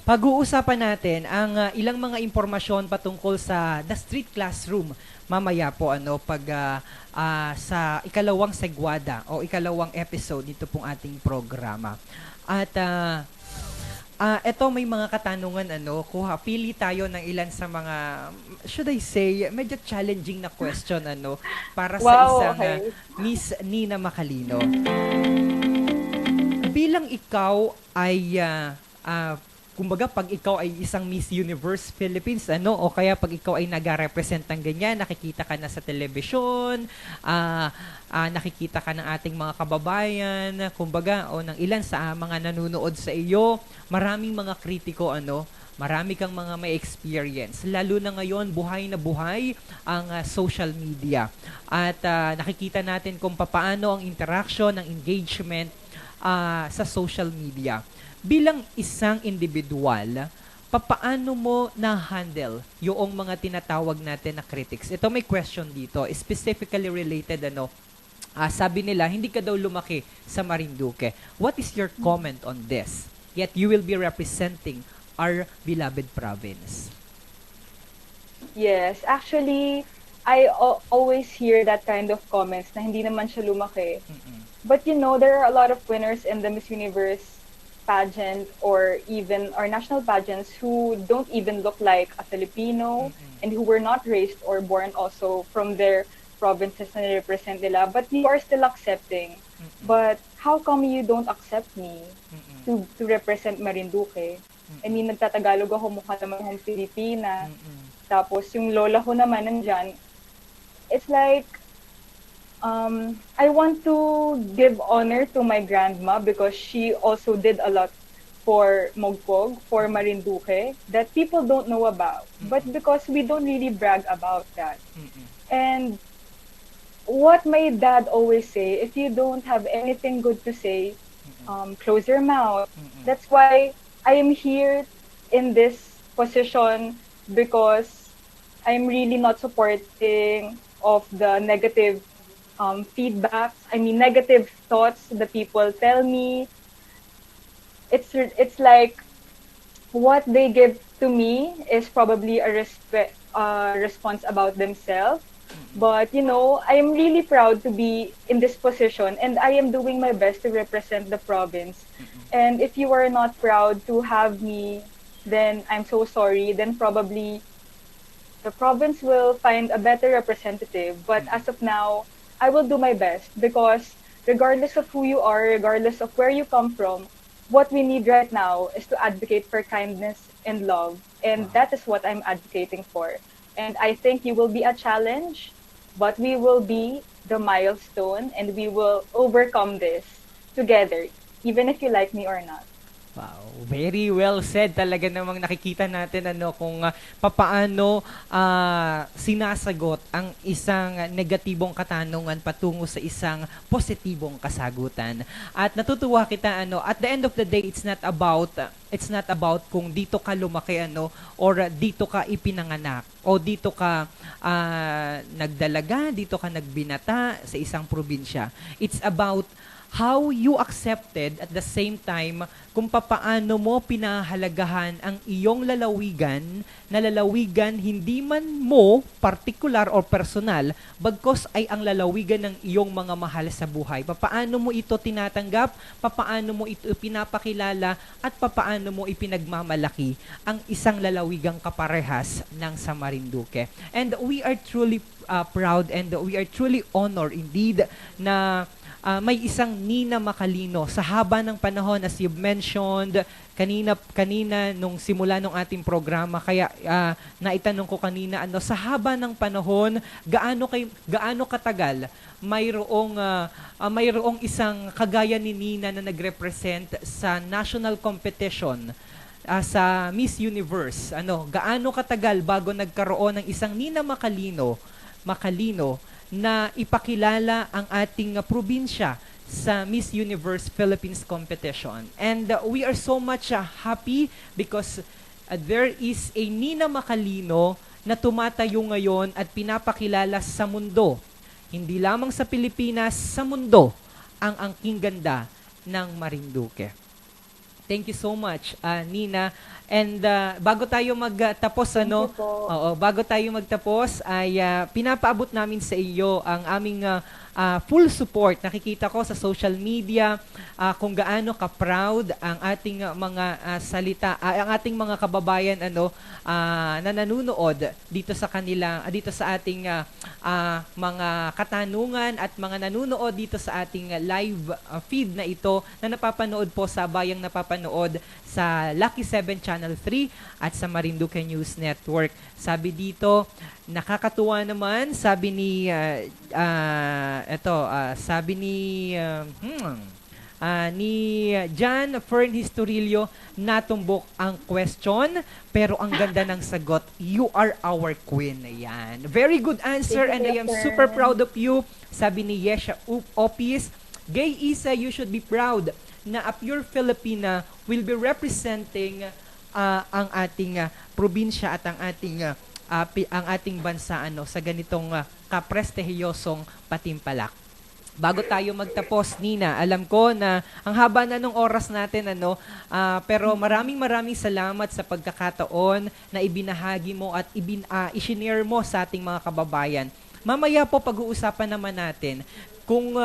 Pag-uusapan natin ang ilang mga impormasyon patungkol sa the street classroom mamaya po pag sa ikalawang segwada o ikalawang episode nito pong ating programa. At eto may mga katanungan pili tayo ng ilan sa mga should I say medyo challenging na question para sa isang Miss Nina Macalino. Bilang ikaw ay kumbaga pag ikaw ay isang Miss Universe Philippines, o kaya pag ikaw ay nag-represent ng ganyan, nakikita ka na sa telebisyon, nakikita ka ng ating mga kababayan, kumbaga, o ng ilan sa mga nanonood sa iyo, maraming mga kritiko, marami kang mga may experience. Lalo na ngayon, buhay na buhay ang social media. At nakikita natin kung paano ang interaction, ang engagement sa social media. Bilang isang individual, papaano mo na-handle yung mga tinatawag natin na critics? Ito may question dito, specifically related, sabi nila, hindi ka daw lumaki sa Marinduque. What is your comment on this? Yet you will be representing our beloved province. Yes, actually, I always hear that kind of comments na hindi naman siya lumaki. But there are a lot of winners in the Miss Universe pageant or even our national pageants who don't even look like a Filipino and who were not raised or born also from their provinces na represent nila, but you are still accepting. But how come you don't accept me to represent Marinduque? I mean, nagtatagalog ako, mukha naman akong Pilipina. Tapos yung lola ko naman nandyan. It's like, I want to give honor to my grandma because she also did a lot for Mogpog, for Marinduque, that people don't know about. But because we don't really brag about that. And what my dad always say, if you don't have anything good to say, close your mouth. That's why I am here in this position because I'm really not supporting of the negative feedbacks. I mean, negative thoughts the people tell me. It's like what they give to me is probably a response about themselves. But I am really proud to be in this position, and I am doing my best to represent the province. And if you are not proud to have me, then I'm so sorry. Then probably the province will find a better representative. But as of now, I will do my best because regardless of who you are, regardless of where you come from, what we need right now is to advocate for kindness and love. And that is what I'm advocating for. And I think you will be a challenge, but we will be the milestone and we will overcome this together, even if you like me or not. Wow, very well said. Talaga namang nakikita natin kung papaano sinasagot ang isang negatibong katanungan patungo sa isang positibong kasagutan. At natutuwa kita at the end of the day, it's not about kung dito ka lumaki or dito ka ipinanganak o dito ka nagdalaga, dito ka nagbinata sa isang probinsya. It's about how you accepted at the same time kung papaano mo pinahalagahan ang iyong lalawigan na lalawigan hindi man mo partikular or personal bagkos ay ang lalawigan ng iyong mga mahal sa buhay. Papaano mo ito tinatanggap, papaano mo ito pinapakilala at papaano mo ipinagmamalaki ang isang lalawigang kaparehas ng sa Marinduque. And we are truly proud and we are truly honored indeed na may isang Nina Macalino sa haba ng panahon, as you've mentioned kanina nung simula ng ating programa, kaya naitanong ko kanina sa haba ng panahon gaano katagal mayroong isang kagaya ni Nina na nagrepresent sa national competition sa Miss Universe. Gaano katagal bago nagkaroon ng isang Nina Macalino na ipakilala ang ating probinsya sa Miss Universe Philippines competition. And we are so much happy because there is a Nina Macalino na tumatayo ngayon at pinapakilala sa mundo. Hindi lamang sa Pilipinas, sa mundo, ang angking ganda ng Marinduque. Thank you so much, Nina. And bago tayo magtapos, bago tayo magtapos ay pinapaabot namin sa iyo ang aming full support. Nakikita ko sa social media kung gaano ka-proud ang ating mga salita, ang ating mga kababayan na nanonood dito sa kanila, dito sa ating mga katanungan at mga nanonood dito sa ating live feed na ito na napapanood po sa Bayang Napapanood sa Lucky 7 Channel 3 at sa Marinduque News Network. Sabi dito, nakakatuwa naman, sabi ni ni John Fern Historillo, natumbok ang question pero ang ganda ng sagot. You are our queen. Ayan. Very good answer and I am super proud of you. Sabi ni Yesha Opis, Gay Isa, you should be proud na a pure Filipina will be representing ang ating probinsya at ang ating bansa sa ganitong kaprestihiyosong patimpalak. Bago tayo magtapos, Nina, alam ko na ang haba na nung oras natin, pero maraming salamat sa pagkakataon na ibinahagi mo at i-share mo sa ating mga kababayan. Mamaya po pag-uusapan naman natin kung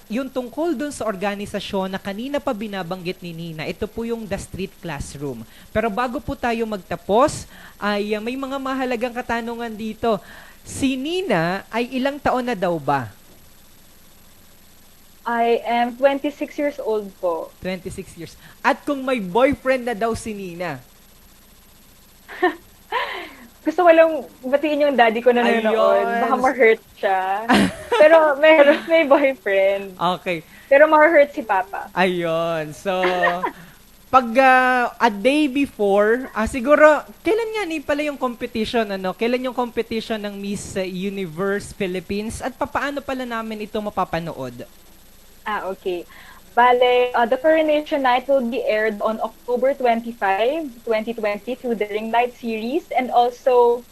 yung tungkol dun sa organisasyon na kanina pa binabanggit ni Nina. Ito po yung The Street Classroom. Pero bago po tayo magtapos, ay may mga mahalagang katanungan dito. Si Nina ay ilang taon na daw ba? I am 26 years old po. 26 years. At kung may boyfriend na daw si Nina? Gusto ko lang batiin yung daddy ko na nanonood. Ayun. Baka ma-hurt siya. Pero may boyfriend. Okay. Pero ma-hurt si Papa. Ayun. So, pag a day before, siguro, kailan nga pala yung competition? Kailan yung competition ng Miss Universe Philippines? At paano pala namin ito mapapanood? Okay. Bale, the coronation night will be aired on October 25, 2020 through the Ring Light series and also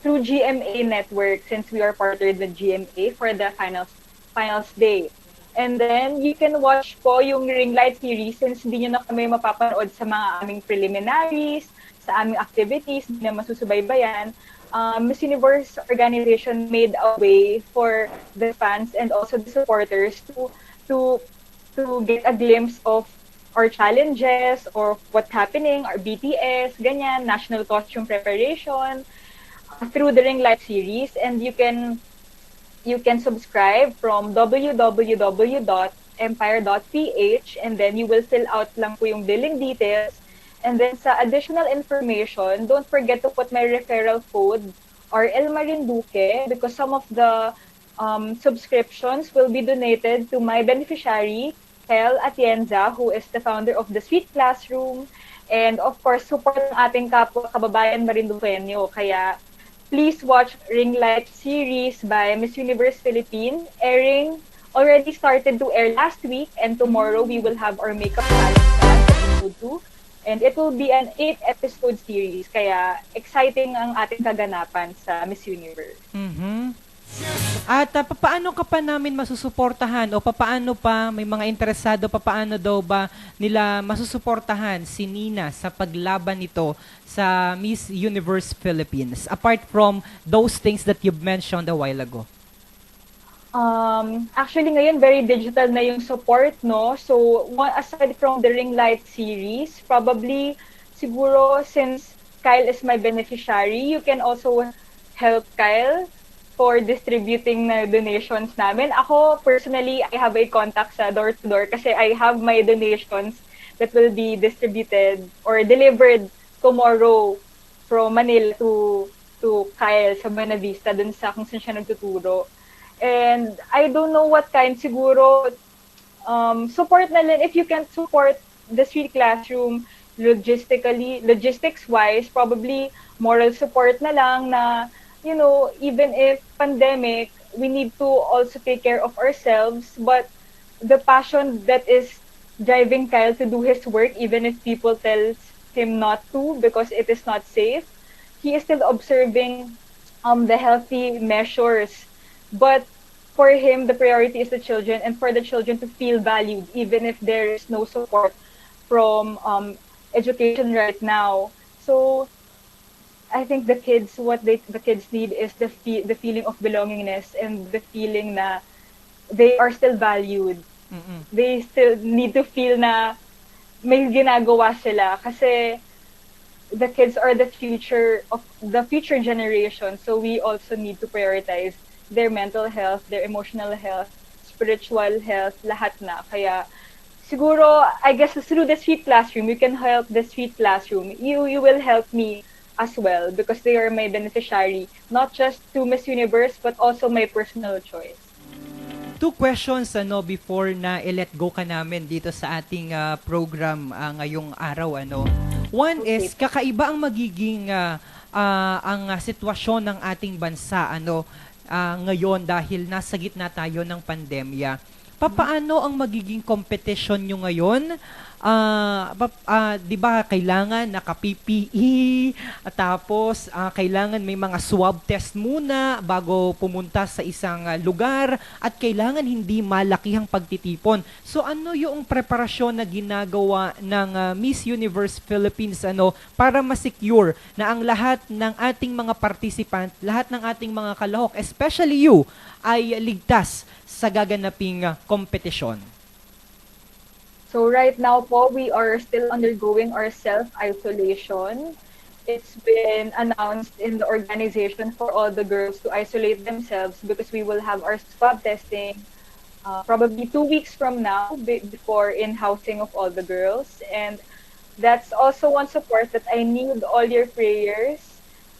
through GMA Network since we are partnered with GMA for the finals day. And then, you can watch po yung Ring Light series since hindi nyo na kami mapapanood sa mga aming preliminaries, sa aming activities, hindi na masusubaybayan. Miss Universe organization made a way for the fans and also the supporters to get a glimpse of our challenges or what's happening, our BTS, ganyan, national costume preparation through the Ring Light series. And you can subscribe from www.empire.ph and then you will fill out lang po yung billing details. And then sa additional information, don't forget to put my referral code or El Marinduque because some of the subscriptions will be donated to my beneficiary, Kel Atienza, who is the founder of the Street Classroom. And of course, support ng ating kapwa kababayan Marinduqueño. Kaya please watch Ring Light series by Miss Universe Philippines, already started to air last week, and tomorrow we will have our makeup challenge episode 2. And it will be an 8-episode series. Kaya exciting ang ating kaganapan sa Miss Universe. Mm-hmm. At paano ka pa namin masusuportahan o paano pa may mga interesado paano daw ba nila masusuportahan si Nina sa paglaban nito sa Miss Universe Philippines apart from those things that you've mentioned a while ago? Actually ngayon very digital na yung support, no? So aside from the Ring Light series, probably siguro since Kyle is my beneficiary, you can also help Kyle for distributing na donations namin. Ako, personally, I have a contact sa door-to-door kasi I have my donations that will be distributed or delivered tomorrow from Manila to Kyle sa Buena Vista, dun sa kung saan siya nagtuturo. And I don't know what kind, siguro, support na lang, if you can support the Street Classroom logistics-wise, probably moral support na lang na even if pandemic, we need to also take care of ourselves. But the passion that is driving Kyle to do his work, even if people tell him not to because it is not safe, he is still observing the healthy measures. But for him, the priority is the children and for the children to feel valued, even if there is no support from education right now. So, I think the kids need is the feeling of belongingness and the feeling na they are still valued. Mm-mm. They still need to feel na may ginagawa sila kasi the kids are the future generation. So we also need to prioritize their mental health, their emotional health, spiritual health, lahat na. Kaya siguro, I guess through the street classroom, you can help the street classroom. You will help me as well because they are my beneficiary, not just to Miss Universe, but also my personal choice. Two questions before na i-let go ka namin dito sa ating program ngayong araw One Okay. is kakaiba ang magiging ang sitwasyon ng ating bansa ngayon dahil nasa gitna tayo ng pandemya. Papaano ang magiging competition nyo ngayon? 'Di ba kailangan naka-PPE at tapos kailangan may mga swab test muna bago pumunta sa isang lugar at kailangan hindi malakihang pagtitipon. So ano yung preparasyon na ginagawa ng Miss Universe Philippines para ma-secure na ang lahat ng ating mga participant, lahat ng ating mga kalahok, especially you, ay ligtas sa gaganaping kompetisyon? So right now po, we are still undergoing our self-isolation. It's been announced in the organization for all the girls to isolate themselves because we will have our swab testing probably 2 weeks from now before in-housing of all the girls. And that's also one support that I need all your prayers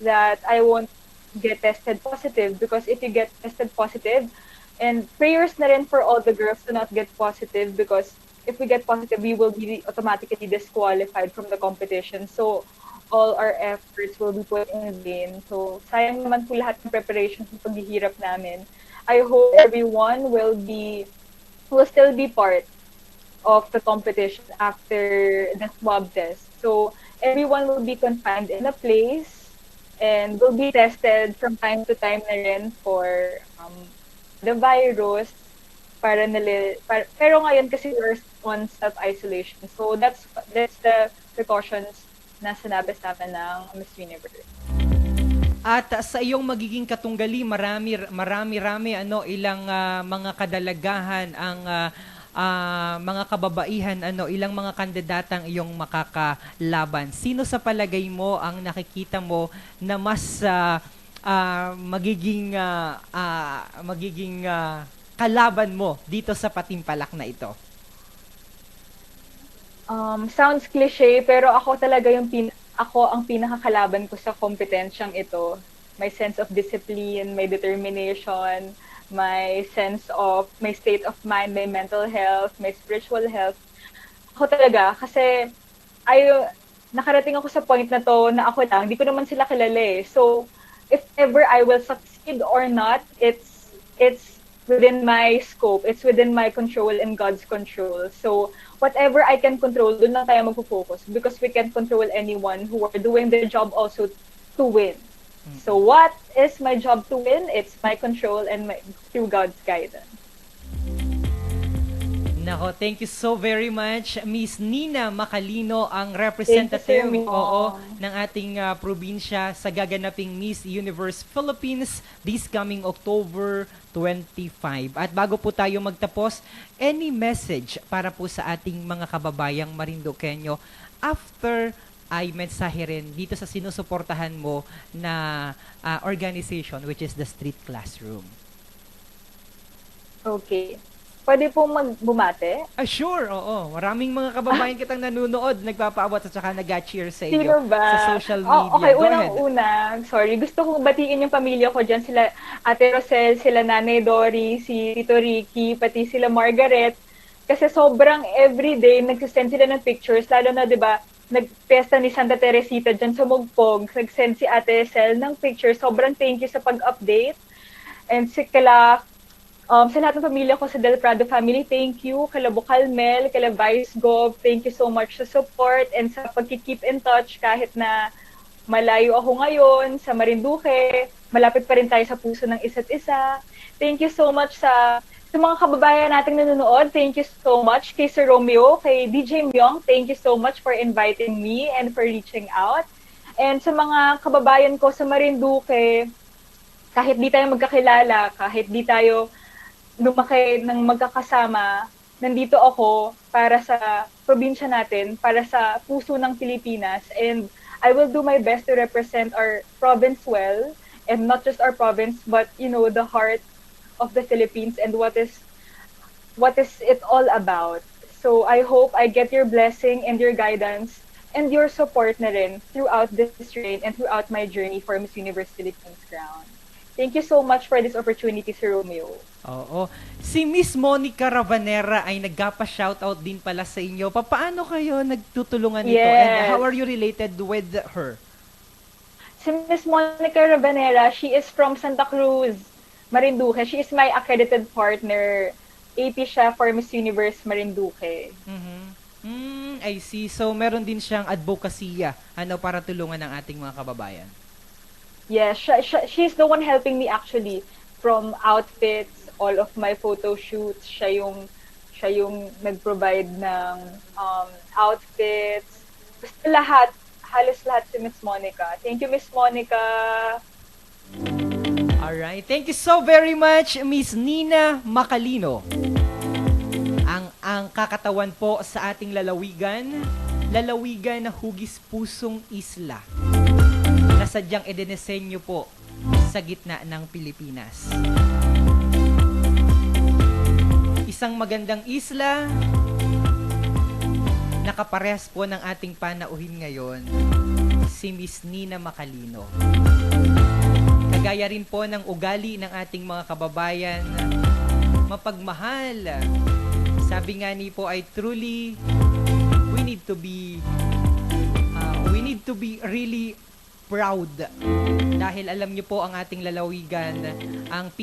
that I won't get tested positive because if you get tested positive, and prayers na rin for all the girls to not get positive because if we get positive, we will be automatically disqualified from the competition. So, all our efforts will be put in vain. So, sayang naman po lahat ng preparation sa paghihirap namin. I hope everyone will still be part of the competition after the swab test. So, everyone will be confined in a place and will be tested from time to time na rin for the virus pero ngayon kasi we're on self-isolation. So that's the precautions na sinabi sa amin ng Miss Universe. At sa iyong magiging katunggali, marami ilang mga kadalagahan ang mga kababaihan ilang mga kandidatang iyong makakalaban. Sino sa palagay mo ang nakikita mo na mas magiging kalaban mo dito sa patimpalak na ito? Sounds cliche pero ako talaga ako ang pinakakalaban ko sa kompetensyang ito. My sense of discipline, my determination, my state of mind, my mental health, my spiritual health. Ako talaga kasi nakarating ako sa point na to na ako lang, hindi ko naman sila kilala eh. So if ever I will succeed or not, it's within my scope, it's within my control and God's control. So, whatever I can control, doon lang tayo magpo-focus because we can't control anyone who are doing their job also to win. So, what is my job to win? It's my control and through God's guidance. Nako, thank you so very much, Miss Nina Macalino, ang representative ng ating probinsya sa gaganaping Miss Universe Philippines this coming October 25. At bago po tayo magtapos, any message para po sa ating mga kababayang Marinduqueño after ay mensahe rin dito sa sinusuportahan mo na organization which is the Street Classroom? Okay. Pwede pong bumate? Sure, oo. Maraming mga kababayan kitang nanonood, nagpapaabot at saka nag-cheer sa iyo Sino ba? sa social media. Okay, Go ahead. unang-una, sorry. Gusto kong batiin yung pamilya ko dyan. Sila Ate Rosel, sila Nanay Dory, si Tito Ricky, pati sila Margaret. Kasi sobrang everyday, nagsisend sila ng pictures. Lalo na, di ba, nagpesta ni Santa Teresita dyan sa Mugpog. Nag-send si Ate Sel ng pictures. Sobrang thank you sa pag-update. And sa lahat ng pamilya ko sa Del Prado family, thank you. Kala Bukal Mel, kala Vice Gov, thank you so much sa support and sa pagki-keep in touch kahit na malayo ako ngayon sa Marinduque. Malapit pa rin tayo sa puso ng isa't isa. Thank you so much sa mga kababayan nating nanonood. Thank you so much kay Sir Romeo, kay DJ Myong. Thank you so much for inviting me and for reaching out. And sa mga kababayan ko sa Marinduque, kahit di tayo magkakilala, kahit di tayo lumaki ng magkakasama, nandito ako para sa probinsya natin, para sa puso ng Pilipinas. And I will do my best to represent our province well, and not just our province, but the heart of the Philippines and what is it all about. So I hope I get your blessing and your guidance and your support na rin throughout this reign and throughout my journey for Miss Universe Philippines crown. Thank you so much for this opportunity, Sir Romeo. Oo. Si Miss Monica Ravanera ay nagpa-shoutout din pala sa inyo. Paano kayo nagtutulungan nito? And Yes. how are you related with her? Si Miss Monica Rabanera, she is from Santa Cruz, Marinduque. She is my accredited partner. AP siya for Miss Universe Marinduque. I see. So, meron din siyang advokasya para tulungan ng ating mga kababayan. Yes, she's the one helping me actually from outfits, all of my photo shoots. Siya yung nag-provide ng outfits. Basta halos lahat si Miss Monica. Thank you, Miss Monica. Alright. Thank you so very much, Miss Nina Macalino. Ang kakatawan po sa ating lalawigan na hugis pusong isla na sadyang idinisenyo po sa gitna ng Pilipinas. Isang magandang isla na kaparehas po ng ating panauhin ngayon, si Miss Nina Macalino. Kagaya rin po ng ugali ng ating mga kababayan, mapagmahal. Sabi nga ni po ay truly, we need to be really proud. Dahil alam niyo po ang ating lalawigan, ang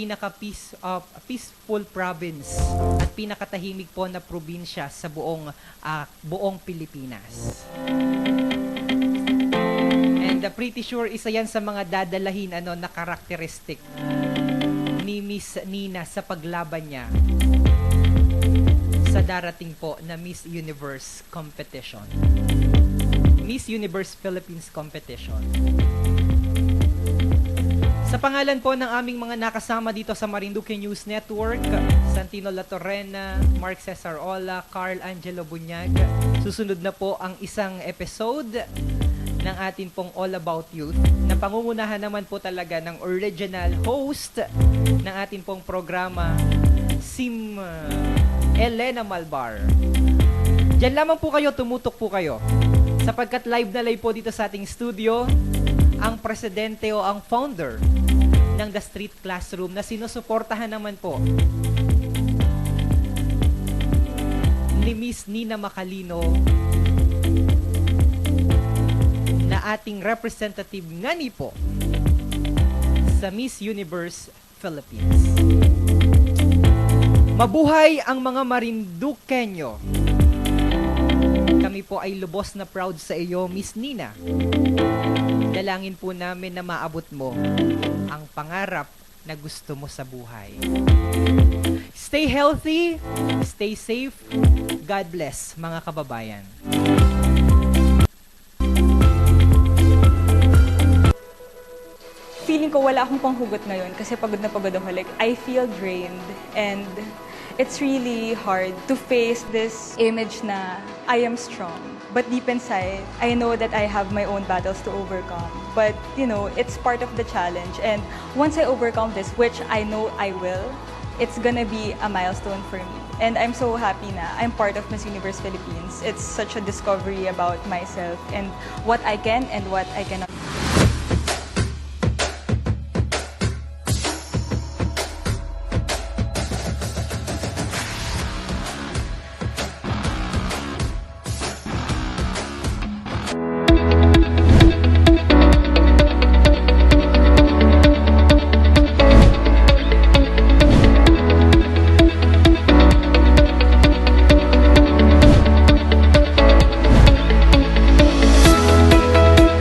peaceful province at pinakatahimik po na probinsya sa buong Pilipinas. And pretty sure isa yan sa mga dadalahin na karakteristik ni Miss Nina sa paglaban niya sa darating po na Miss Universe competition. Miss Universe Philippines competition. Sa pangalan po ng aming mga nakasama dito sa Marinduque News Network, Santino Latorrena, Mark Cesar Ola, Carl Angelo Bunyag, susunod na po ang isang episode ng atin pong All About Youth na pangungunahan naman po talaga ng original host ng atin pong programa, Elana Malvar. Diyan lamang po kayo, tumutok po kayo. Sapagkat live na live po dito sa ating studio, ang presidente o ang founder ng The Street Classroom na sinusuportahan naman po ni Miss Nina Macalino na ating representative nga ni po sa Miss Universe Philippines. Mabuhay ang mga Marinduqueño. Kami po ay lubos na proud sa iyo, Miss Nina. Dalangin po namin na maabot mo ang pangarap na gusto mo sa buhay. Stay healthy, stay safe. God bless, mga kababayan. Feeling ko wala akong panghugot ngayon kasi pagod na pagod ako. Like, I feel drained and it's really hard to face this image na I am strong. But deep inside, I know that I have my own battles to overcome. But, it's part of the challenge. And once I overcome this, which I know I will, it's gonna be a milestone for me. And I'm so happy na I'm part of Miss Universe Philippines. It's such a discovery about myself and what I can and what I cannot